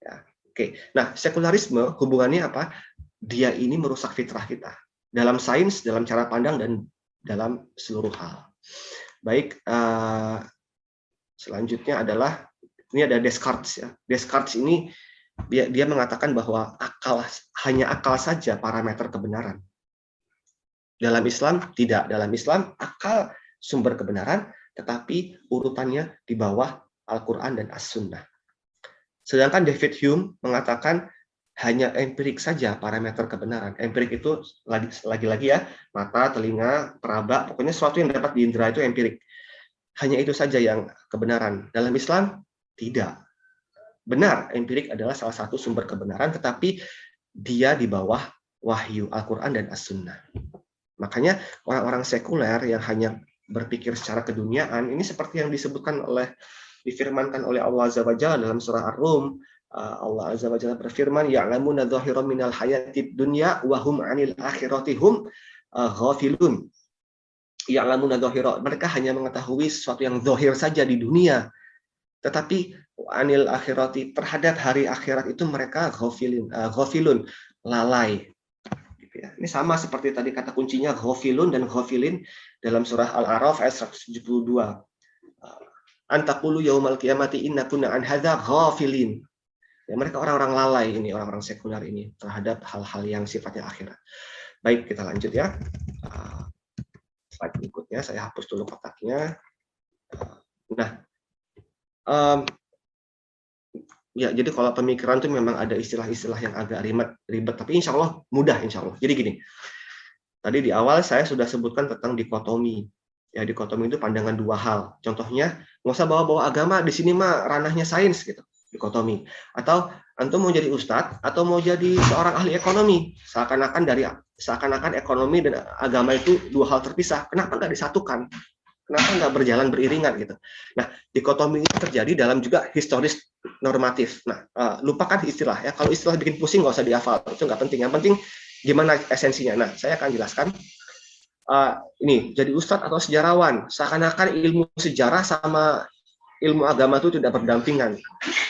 Ya. Oke, nah sekularisme hubungannya apa? Dia ini merusak fitrah kita dalam sains, dalam cara pandang, dan dalam seluruh hal. Baik, selanjutnya adalah ini ada Descartes. Ya. Descartes ini dia mengatakan bahwa hanya akal saja parameter kebenaran. Dalam Islam tidak. Dalam Islam akal sumber kebenaran, tetapi urutannya di bawah Al-Quran dan As-Sunnah. Sedangkan David Hume mengatakan hanya empirik saja parameter kebenaran. Empirik itu lagi-lagi ya, mata, telinga, peraba, pokoknya sesuatu yang dapat diindra itu empirik. Hanya itu saja yang kebenaran. Dalam Islam tidak. Benar, empirik adalah salah satu sumber kebenaran, tetapi dia di bawah wahyu Al-Quran dan As-Sunnah. Makanya orang-orang sekuler yang hanya berpikir secara keduniaan, ini seperti yang difirmankan oleh Allah Azza wa Jalla dalam surah Ar-Rum. Allah Azza wa Jalla berfirman, ya'lamuna dhahiran minal hayatid dunya wa hum 'anil akhirati hum ghafilun. Ya'lamuna dhahiran, mereka hanya mengetahui sesuatu yang zahir saja di dunia, tetapi 'anil akhirati, terhadap hari akhirat itu mereka ghafilun, lalai. Gitu Ya, ini sama seperti tadi kata kuncinya ghafilun dan ghafilin dalam surah Al-A'raf ayat 172. Antaqulu yaumal qiyamati inna kunna an hadza ghafilin. Ya, mereka orang-orang lalai ini, orang-orang sekuler ini terhadap hal-hal yang sifatnya akhirat. Baik, kita lanjut ya. Slide berikutnya, saya hapus dulu kotaknya. Nah, ya, jadi kalau pemikiran itu memang ada istilah-istilah yang agak ribet, tapi insya Allah mudah, insya Allah. Jadi gini, tadi di awal saya sudah sebutkan tentang dikotomi. Ya, dikotomi itu pandangan dua hal. Contohnya, nggak usah bawa-bawa agama, di sini mah ranahnya sains gitu. Dikotomi. Atau antum mau jadi ustadz atau mau jadi seorang ahli ekonomi, seakan-akan ekonomi dan agama itu dua hal terpisah. Kenapa nggak disatukan? Kenapa nggak berjalan beriringan gitu? Nah, dikotomi ini terjadi dalam juga historis normatif. Nah, lupakan istilah ya. Kalau istilah bikin pusing nggak usah dihafal, itu nggak penting. Yang penting gimana esensinya. Nah, saya akan jelaskan. Ini jadi ustadz atau sejarawan, seakan-akan ilmu sejarah sama ilmu agama itu tidak berdampingan.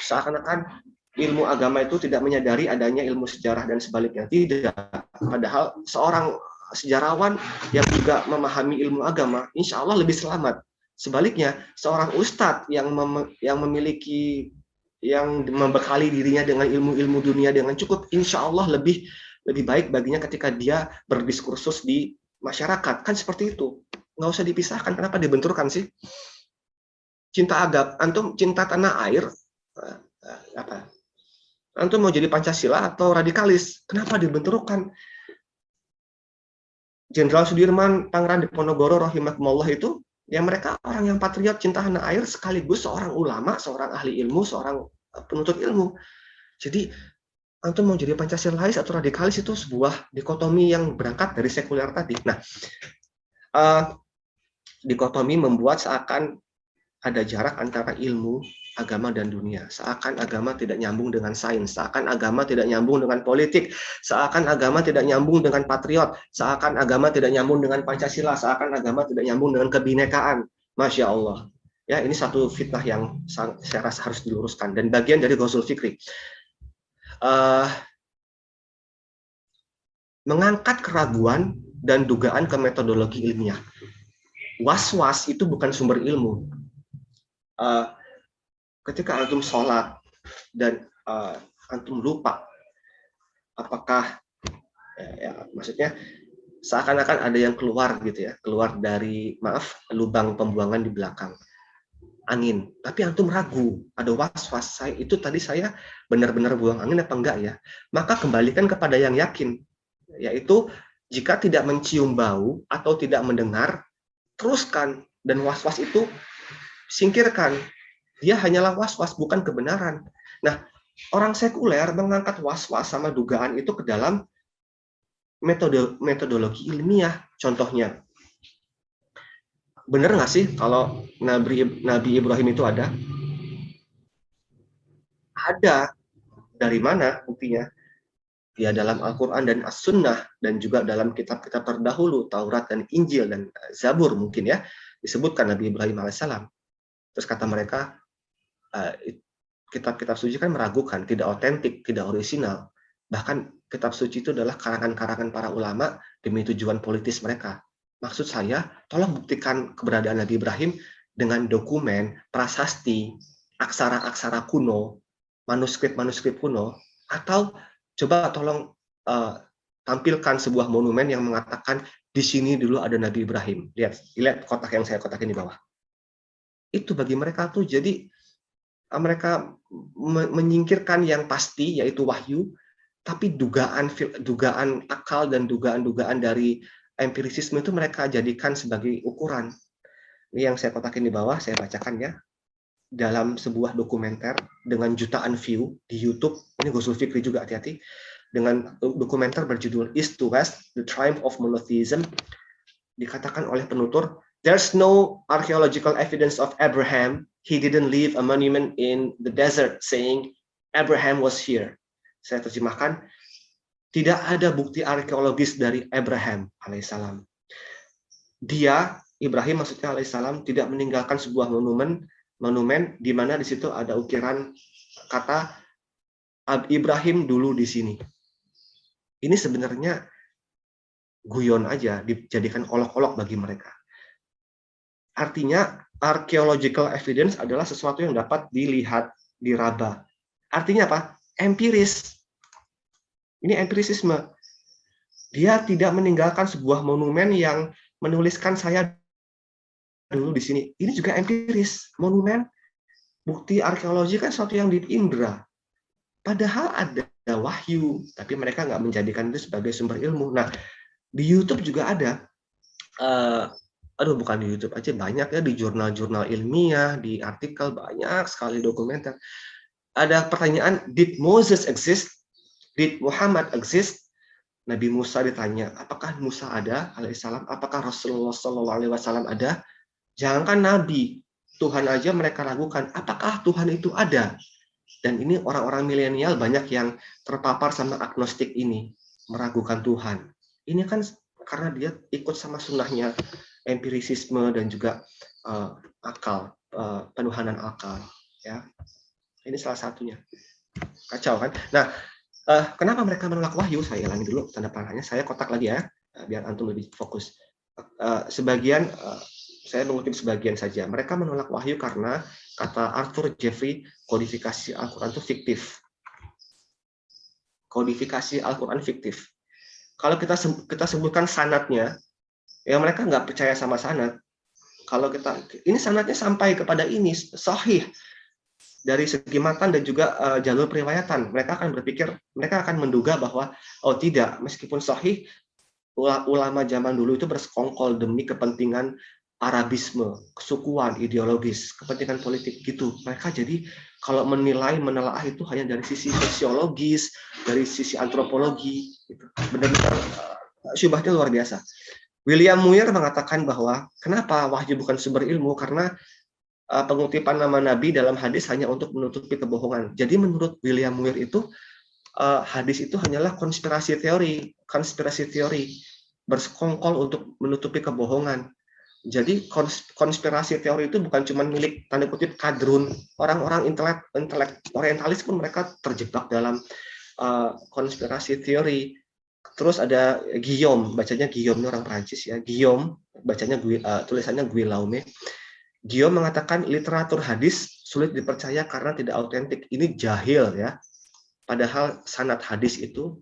Seakan-akan ilmu agama itu tidak menyadari adanya ilmu sejarah dan sebaliknya. Tidak. Padahal seorang sejarawan yang juga memahami ilmu agama, insya Allah lebih selamat. Sebaliknya, seorang ustadz yang memiliki, yang membekali dirinya dengan ilmu-ilmu dunia dengan cukup, insya Allah lebih baik baginya ketika dia berdiskursus di masyarakat. Kan seperti itu. Nggak usah dipisahkan. Kenapa dibenturkan sih? Cinta agama, antum cinta tanah air, apa? Antum mau jadi Pancasila atau radikalis? Kenapa dibenturkan? Jenderal Sudirman, Pangeran Diponegoro, rahimakumullah itu, ya mereka orang yang patriot, cinta tanah air, sekaligus seorang ulama, seorang ahli ilmu, seorang penuntut ilmu. Jadi, antum mau jadi Pancasilais atau radikalis itu sebuah dikotomi yang berangkat dari sekuler tadi. Nah, dikotomi membuat seakan ada jarak antara ilmu, agama, dan dunia. Seakan agama tidak nyambung dengan sains, seakan agama tidak nyambung dengan politik, seakan agama tidak nyambung dengan patriot, seakan agama tidak nyambung dengan Pancasila, seakan agama tidak nyambung dengan kebinekaan. Masya Allah. Ya, ini satu fitnah yang saya rasa harus diluruskan, dan bagian dari Ghazul Fikri. Mengangkat keraguan dan dugaan ke metodologi ilmiah. Was-was itu bukan sumber ilmu. Ketika antum sholat dan antum lupa apakah maksudnya seakan-akan ada yang keluar gitu ya, keluar dari lubang pembuangan di belakang angin, tapi antum ragu, ada was-was, itu tadi saya benar-benar buang angin apa enggak ya, maka kembalikan kepada yang yakin, yaitu jika tidak mencium bau atau tidak mendengar, teruskan, dan was-was itu singkirkan. Dia hanyalah was-was, bukan kebenaran. Nah, orang sekuler mengangkat was-was sama dugaan itu ke dalam metodologi ilmiah. Contohnya, benar nggak sih kalau Nabi Ibrahim itu ada? Ada. Dari mana buktinya? Ya dalam Al-Quran dan As-Sunnah, dan juga dalam kitab-kitab terdahulu, Taurat dan Injil dan Zabur mungkin ya, disebutkan Nabi Ibrahim alaihissalam. Terus kata mereka, kitab-kitab suci kan meragukan, tidak otentik, tidak orisinal. Bahkan kitab suci itu adalah karangan-karangan para ulama demi tujuan politis mereka. Maksud saya, tolong buktikan keberadaan Nabi Ibrahim dengan dokumen, prasasti, aksara-aksara kuno, manuskrip-manuskrip kuno, atau coba tolong tampilkan sebuah monumen yang mengatakan di sini dulu ada Nabi Ibrahim. Lihat kotak yang saya kotakin di bawah. Itu bagi mereka tuh jadi mereka menyingkirkan yang pasti yaitu wahyu, tapi dugaan akal dan dugaan dari empirisisme itu mereka jadikan sebagai ukuran. Ini yang saya kotakin di bawah, saya bacakan ya. Dalam sebuah dokumenter dengan jutaan view di YouTube, ini Ghazul Fikri juga, hati-hati, dengan dokumenter berjudul East to West, The Triumph of Monotheism, dikatakan oleh penutur, there's no archaeological evidence of Abraham. He didn't leave a monument in the desert saying Abraham was here. Saya terjemahkan, tidak ada bukti arkeologis dari Abraham alaihissalam. Dia, Ibrahim maksudnya alaihissalam, tidak meninggalkan sebuah monumen di mana di situ ada ukiran kata Ibrahim dulu di sini. Ini sebenarnya guyon aja, dijadikan olok-olok bagi mereka. Artinya archaeological evidence adalah sesuatu yang dapat dilihat, diraba. Artinya apa? Empiris. Ini empirisisme. Dia tidak meninggalkan sebuah monumen yang menuliskan saya dulu di sini. Ini juga empiris. Monumen, bukti arkeologi kan sesuatu yang diindra. Padahal ada wahyu, tapi mereka nggak menjadikan itu sebagai sumber ilmu. Nah, di YouTube juga ada. Bukan di YouTube aja, banyak ya, di jurnal-jurnal ilmiah, di artikel, banyak sekali dokumenter. Ada pertanyaan, did Moses exist? Did Muhammad exist? Nabi Musa ditanya, apakah Musa ada alaihissalam? Apakah Rasulullah SAW ada? Jangankan Nabi, Tuhan aja mereka ragukan, apakah Tuhan itu ada? Dan ini orang-orang milenial banyak yang terpapar sama agnostik ini, meragukan Tuhan. Ini kan karena dia ikut sama sunnahnya empirisisme dan juga akal, penuhanan akal. Ya, ini salah satunya. Kacau kan? Nah, kenapa mereka menolak wahyu? Saya ulangi dulu tanda panahnya. Saya kotak lagi ya, biar antum lebih fokus. Sebagian saya mengutip sebagian saja. Mereka menolak wahyu karena kata Arthur Jeffrey, kodifikasi Al-Quran itu fiktif. Kodifikasi Al-Quran fiktif. Kalau kita sebutkan sanadnya, ya mereka nggak percaya sama sanad. Kalau ini sanadnya sampai kepada ini sahih dari segi matan dan juga jalur periwayatan, mereka akan menduga bahwa tidak, meskipun sahih, ulama zaman dulu itu bersekongkol demi kepentingan Arabisme, kesukuan, ideologis, kepentingan politik gitu. Mereka jadi kalau menelaah itu hanya dari sisi sosiologis, dari sisi antropologi, gitu. Benar-benar syubhatnya luar biasa. William Muir mengatakan bahwa kenapa wahyu bukan sumber ilmu, karena pengutipan nama Nabi dalam hadis hanya untuk menutupi kebohongan. Jadi menurut William Muir itu hadis itu hanyalah konspirasi teori bersekongkol untuk menutupi kebohongan. Jadi konspirasi teori itu bukan cuma milik tanda kutip kadrun, orang-orang intelek orientalis pun mereka terjebak dalam konspirasi teori. Terus ada Guillaume, bacanya Guillaume, ini orang Prancis ya. Guillaume, bacanya tulisannya Guillaume. Guillaume mengatakan literatur hadis sulit dipercaya karena tidak autentik. Ini jahil ya. Padahal sanad hadis itu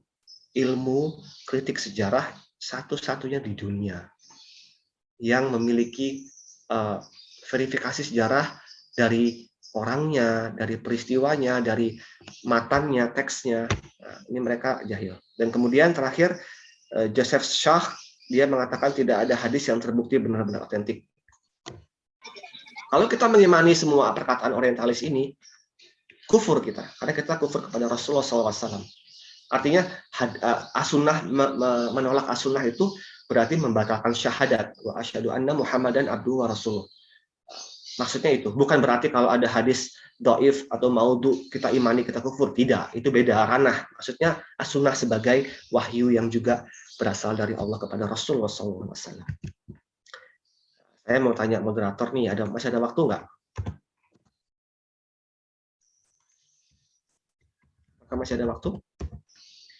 ilmu kritik sejarah satu-satunya di dunia yang memiliki verifikasi sejarah dari orangnya, dari peristiwanya, dari matannya, teksnya. Nah, ini mereka jahil. Dan kemudian terakhir Joseph Shah, dia mengatakan tidak ada hadis yang terbukti benar-benar otentik. Kalau kita mengimani semua perkataan orientalis ini, kufur kita, karena kita kufur kepada Rasulullah SAW. Artinya as-sunnah, menolak as-sunnah itu berarti membatalkan syahadat, wa asyhadu anna Muhammadan abduhu wa rasuluh. Maksudnya itu bukan berarti kalau ada hadis dhaif atau maudhu kita imani, kita kufur. Tidak, itu beda ranah. Maksudnya as-sunnah sebagai wahyu yang juga berasal dari Allah kepada Rasulullah SAW. Saya mau tanya moderator nih, masih ada waktu nggak? Apakah masih ada waktu?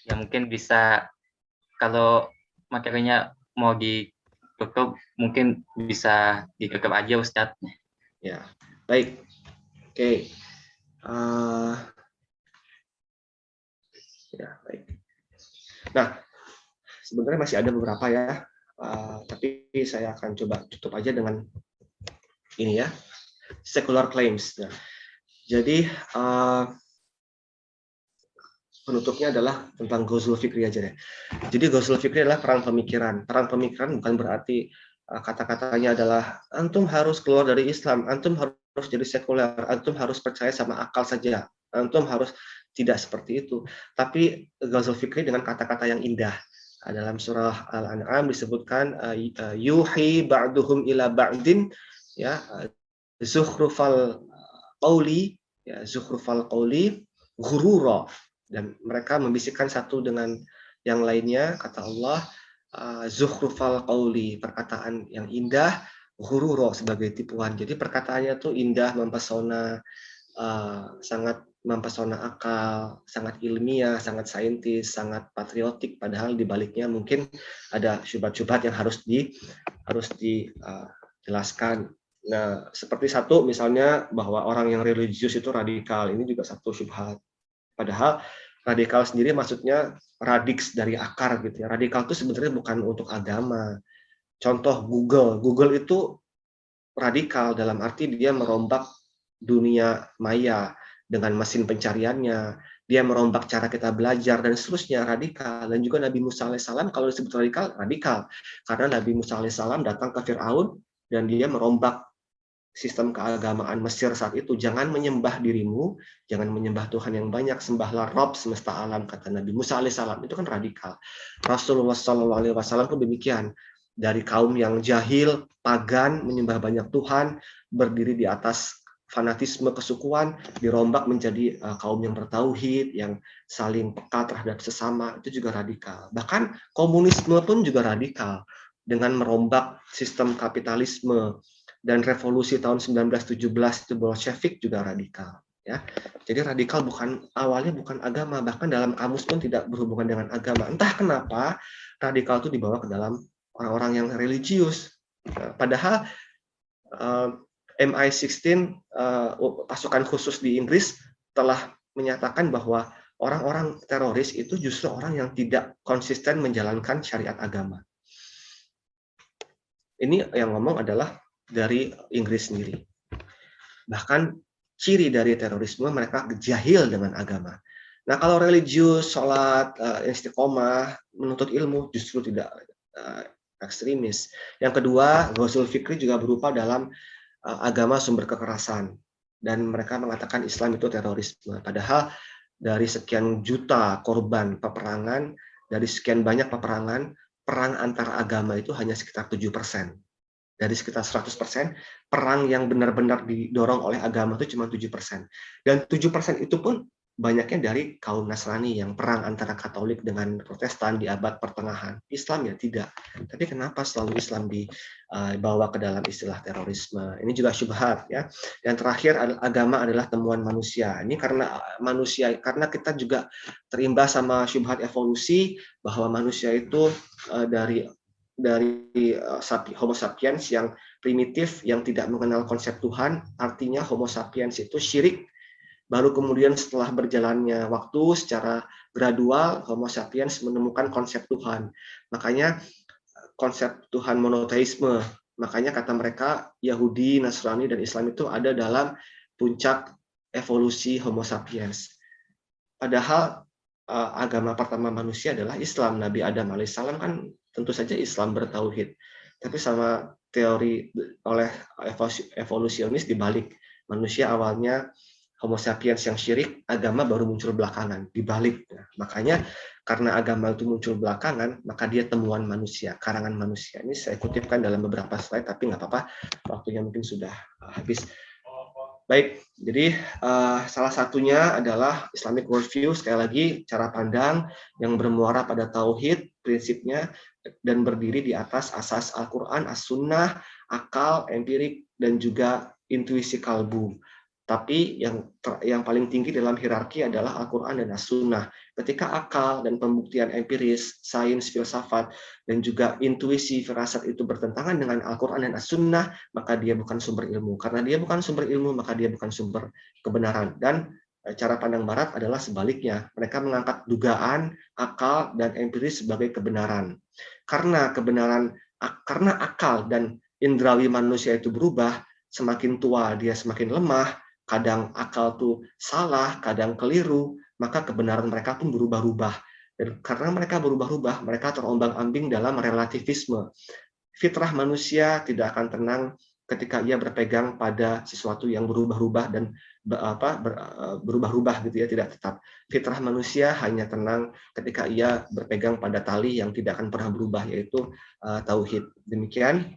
Ya mungkin bisa, kalau materinya mau ditutup mungkin bisa ditutup aja Ustadz. Ya, baik. Oke. Ya, baik. Nah, sebenarnya masih ada beberapa ya, tapi saya akan coba tutup aja dengan ini ya, secular claims. Nah, jadi penutupnya adalah tentang Ghazul Fikri aja deh. Jadi Ghazul Fikri adalah perang pemikiran. Perang pemikiran bukan berarti kata-katanya adalah antum harus keluar dari Islam, antum harus jadi sekuler, antum harus percaya sama akal saja, antum harus, tidak seperti itu. Tapi Ghazul Fikri dengan kata-kata yang indah. Dalam surah Al-An'am disebutkan yuhi ba'duhum ila ba'din, ya, zukhrufal qawli, ya, zukhrufal qawli ghurura. Dan mereka membisikkan satu dengan yang lainnya, kata Allah, zukhrufal qawli, perkataan yang indah, ghurura sebagai tipuan. Jadi perkataannya tuh indah, mempesona, sangat mempesona akal, sangat ilmiah, sangat saintis, sangat patriotik, padahal di baliknya mungkin ada syubhat-syubhat yang harus dijelaskan. Nah, seperti satu misalnya bahwa orang yang religius itu radikal, ini juga satu syubhat. Padahal radikal sendiri maksudnya radix dari akar gitu ya. Radikal itu sebenarnya bukan untuk agama. Contoh Google itu radikal dalam arti dia merombak dunia maya dengan mesin pencariannya, dia merombak cara kita belajar dan seterusnya, radikal. Dan juga Nabi Musa alaihissalam kalau disebut radikal, karena Nabi Musa alaihissalam datang ke Firaun dan dia merombak sistem keagamaan Mesir saat itu. Jangan menyembah dirimu, jangan menyembah Tuhan yang banyak, sembahlah Rob semesta alam, kata Nabi Musa alaihissalam. Itu kan radikal. Rasulullah SAW pun demikian. Dari kaum yang jahil, pagan, menyembah banyak Tuhan, berdiri di atas fanatisme kesukuan, dirombak menjadi kaum yang bertauhid, yang saling peka terhadap sesama, itu juga radikal. Bahkan komunisme pun juga radikal, dengan merombak sistem kapitalisme, dan revolusi tahun 1917 itu Bolshevik juga radikal. Ya, jadi radikal awalnya bukan agama, bahkan dalam kamus pun tidak berhubungan dengan agama. Entah kenapa radikal itu dibawa ke dalam orang-orang yang religius. Padahal MI16 pasukan khusus di Inggris telah menyatakan bahwa orang-orang teroris itu justru orang yang tidak konsisten menjalankan syariat agama. Ini yang ngomong adalah dari Inggris sendiri. Bahkan ciri dari terorisme mereka jahil dengan agama. Nah, kalau religius, sholat, istiqomah, menuntut ilmu justru tidak ekstremis. Yang kedua, ghazul fikri juga berupa dalam agama sumber kekerasan. Dan mereka mengatakan Islam itu terorisme. Padahal dari sekian juta korban peperangan, dari sekian banyak peperangan, perang antar agama itu hanya sekitar 7%. Dari sekitar 100%, perang yang benar-benar didorong oleh agama itu cuma 7%. Dan 7% itu pun banyaknya dari kaum Nasrani yang perang antara Katolik dengan Protestan di abad pertengahan. Islam ya tidak. Tapi kenapa selalu Islam dibawa ke dalam istilah terorisme? Ini juga syubhat ya. Yang terakhir, agama adalah temuan manusia. Ini karena manusia, karena kita juga terimbas sama syubhat evolusi bahwa manusia itu dari Homo sapiens yang primitif, yang tidak mengenal konsep Tuhan, artinya Homo sapiens itu syirik. Baru kemudian setelah berjalannya waktu secara gradual, Homo sapiens menemukan konsep Tuhan. Makanya konsep Tuhan monoteisme. Makanya kata mereka Yahudi, Nasrani, dan Islam itu ada dalam puncak evolusi Homo sapiens. Padahal agama pertama manusia adalah Islam. Nabi Adam alaihissalam kan tentu saja Islam bertauhid. Tapi sama teori oleh evolusionis dibalik. Manusia awalnya Homo sapiens yang syirik, agama baru muncul belakangan, dibalik. Nah, makanya karena agama itu muncul belakangan, maka dia temuan manusia, karangan manusia. Ini saya kutipkan dalam beberapa slide, tapi nggak apa-apa, waktunya mungkin sudah habis. Baik, jadi salah satunya adalah Islamic worldview, sekali lagi cara pandang yang bermuara pada tauhid, prinsipnya, dan berdiri di atas asas Al-Quran, As-Sunnah, akal, empirik, dan juga intuisi kalbu. Tapi yang paling tinggi dalam hierarki adalah Al-Quran dan As-Sunnah. Ketika akal dan pembuktian empiris, sains, filsafat, dan juga intuisi, firasat itu bertentangan dengan Al-Quran dan As-Sunnah, maka dia bukan sumber ilmu. Karena dia bukan sumber ilmu, maka dia bukan sumber kebenaran. Dan cara pandang Barat adalah sebaliknya. Mereka mengangkat dugaan, akal, dan empiris sebagai kebenaran. Karena akal dan indrawi manusia itu berubah, semakin tua dia semakin lemah, kadang akal tuh salah, kadang keliru, maka kebenaran mereka pun berubah-ubah. Dan karena mereka berubah-ubah, mereka terombang-ambing dalam relativisme. Fitrah manusia tidak akan tenang ketika ia berpegang pada sesuatu yang berubah-ubah dan berubah-ubah gitu ya, tidak tetap. Fitrah manusia hanya tenang ketika ia berpegang pada tali yang tidak akan pernah berubah, yaitu tauhid. Demikian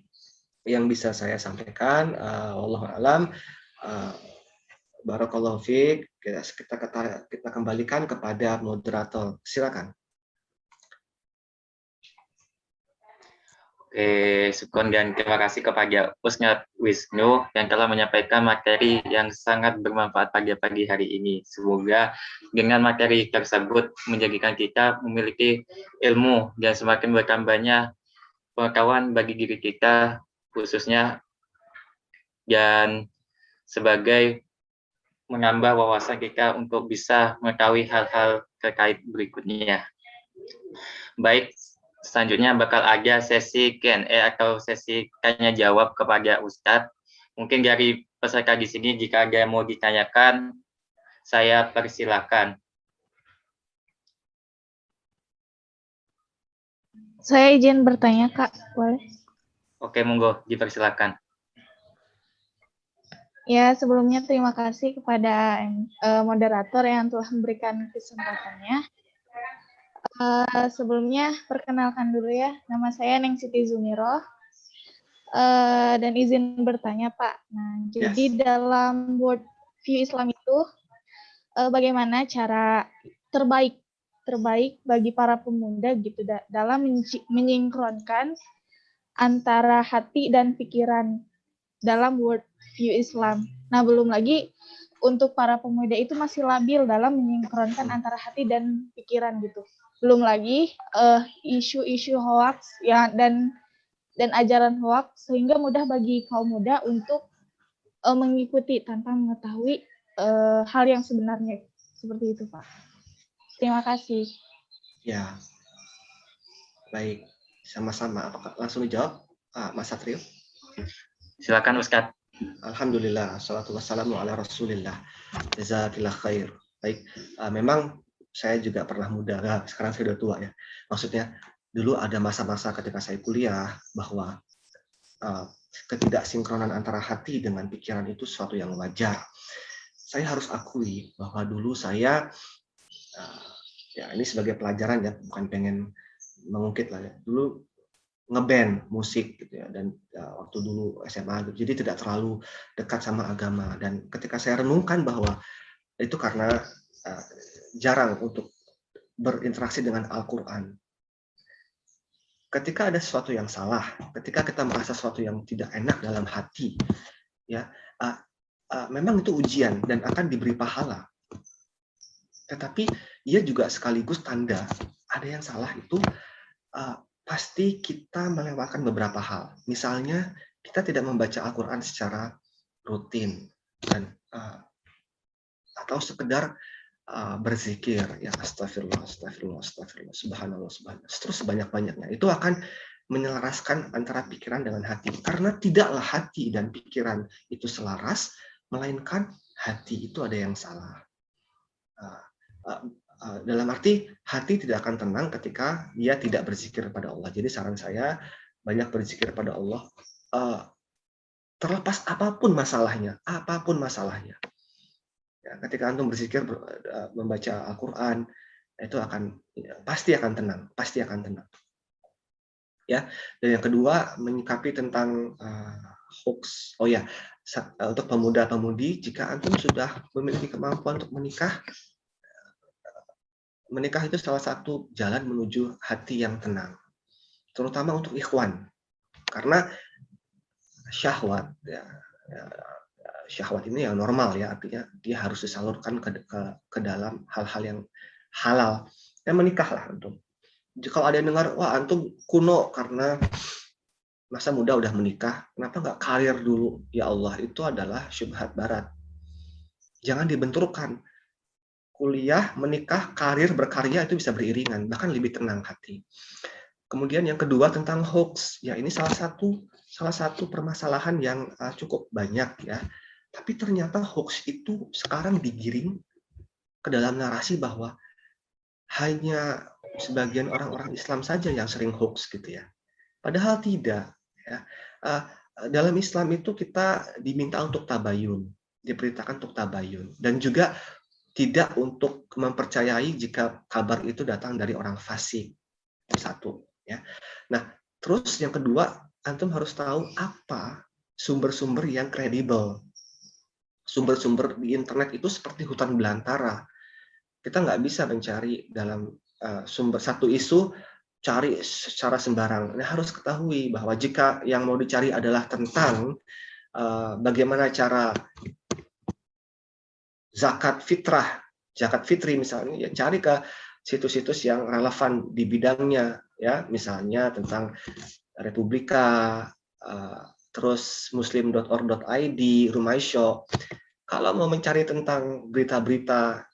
yang bisa saya sampaikan. Wallahu a'lam. Barakallahu fiik. Kita kembalikan kepada moderator. Silakan. syukur dan terima kasih kepada Ustadz Wisnu yang telah menyampaikan materi yang sangat bermanfaat pada pagi hari ini. Semoga dengan materi tersebut menjadikan kita memiliki ilmu dan semakin bertambahnya pengetahuan bagi diri kita khususnya, dan sebagai menambah wawasan kita untuk bisa mengetahui hal-hal terkait berikutnya. Baik, selanjutnya bakal ada sesi Q&A atau sesi tanya jawab kepada Ustadz. Mungkin dari peserta di sini jika ada yang mau ditanyakan, saya persilakan. Saya izin bertanya, Kak. Boleh? Oke, monggo, dipersilakan. Ya, sebelumnya terima kasih kepada moderator yang telah memberikan kesempatannya. Sebelumnya, perkenalkan dulu ya, nama saya Neng Siti Zumiro. Dan izin bertanya, Pak. Nah, jadi dalam world view Islam itu, bagaimana cara terbaik bagi para pemuda gitu dalam menyinkronkan antara hati dan pikiran dalam world view Islam. Nah, belum lagi untuk para pemuda itu masih labil dalam menyinkronkan antara hati dan pikiran gitu. Belum lagi isu-isu hoax ya dan ajaran hoax sehingga mudah bagi kaum muda untuk mengikuti tanpa mengetahui hal yang sebenarnya. Seperti itu, Pak. Terima kasih. Ya, baik. Sama-sama. Apakah langsung dijawab, Mas Satrio? Silakan, Ustadz. Alhamdulillah, salatu wassalamu ala rasulillah. Jazakillah khair. Baik, memang saya juga pernah muda, sekarang saya udah tua ya. Maksudnya, dulu ada masa-masa ketika saya kuliah, bahwa ketidaksinkronan antara hati dengan pikiran itu sesuatu yang wajar. Saya harus akui bahwa dulu saya, ya ini sebagai pelajaran ya, bukan pengen mengungkit lah ya. Dulu ngeband musik gitu ya, dan waktu dulu SMA gitu, jadi tidak terlalu dekat sama agama. Dan ketika saya renungkan bahwa itu karena jarang untuk berinteraksi dengan Al-Quran. Ketika ada sesuatu yang salah, ketika kita merasa sesuatu yang tidak enak dalam hati, ya memang itu ujian dan akan diberi pahala. Tetapi ia juga sekaligus tanda ada yang salah itu. Pasti kita melewatkan beberapa hal. Misalnya, kita tidak membaca Al-Quran secara rutin dan atau sekedar berzikir, ya astagfirullah, astagfirullah, astagfirullah, subhanallah, subhanallah, terus sebanyak-banyaknya. Itu akan menyelaraskan antara pikiran dengan hati. Karena tidaklah hati dan pikiran itu selaras, melainkan hati itu ada yang salah. Dalam arti hati tidak akan tenang ketika dia tidak berzikir pada Allah. Jadi saran saya banyak berzikir pada Allah, terlepas apapun masalahnya, Ya, ketika antum berzikir, membaca Al-Quran, itu akan pasti akan tenang. Ya, dan yang kedua menyikapi tentang hoax. Oh ya, untuk pemuda-pemudi, jika antum sudah memiliki kemampuan untuk menikah itu salah satu jalan menuju hati yang tenang, terutama untuk ikhwan, karena syahwat, syahwat ini yang normal ya, artinya dia harus disalurkan ke dalam hal-hal yang halal. Dan menikahlah antum. Kalau ada yang dengar, wah antum kuno karena masa muda udah menikah, kenapa nggak karir dulu? Ya Allah, itu adalah syubhat barat. Jangan dibenturkan. Kuliah, menikah, karir, berkarya itu bisa beriringan, bahkan lebih tenang hati. Kemudian yang kedua tentang hoax, ya ini salah satu permasalahan yang cukup banyak ya. Tapi ternyata hoax itu sekarang digiring ke dalam narasi bahwa hanya sebagian orang-orang Islam saja yang sering hoax gitu ya. Padahal tidak. Ya. Dalam Islam itu kita diminta untuk tabayun, diperintahkan untuk tabayun, dan juga tidak untuk mempercayai jika kabar itu datang dari orang fasik. Satu, ya. Nah, terus yang kedua, antum harus tahu apa sumber-sumber yang kredibel. Sumber-sumber di internet itu seperti hutan belantara. Kita nggak bisa mencari dalam sumber satu isu cari secara sembarang. Nah, harus ketahui bahwa jika yang mau dicari adalah tentang bagaimana cara zakat fitri misalnya, ya cari ke situs-situs yang relevan di bidangnya, ya, misalnya tentang Republika, terus muslim.org.id, Rumaisyo. Kalau mau mencari tentang berita-berita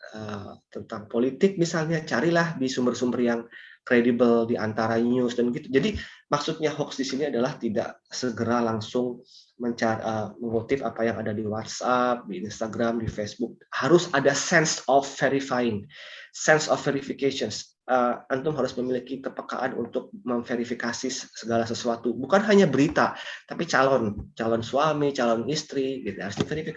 tentang politik misalnya, carilah di sumber-sumber yang kredibel di Antara News dan gitu. Jadi maksudnya hoax di sini adalah tidak segera langsung mengutip apa yang ada di WhatsApp, di Instagram, di Facebook. Harus ada sense of verifying, sense of verifications. Antum harus memiliki kepekaan untuk memverifikasi segala sesuatu. Bukan hanya berita, tapi calon suami, calon istri, gitu harus diverifikasi.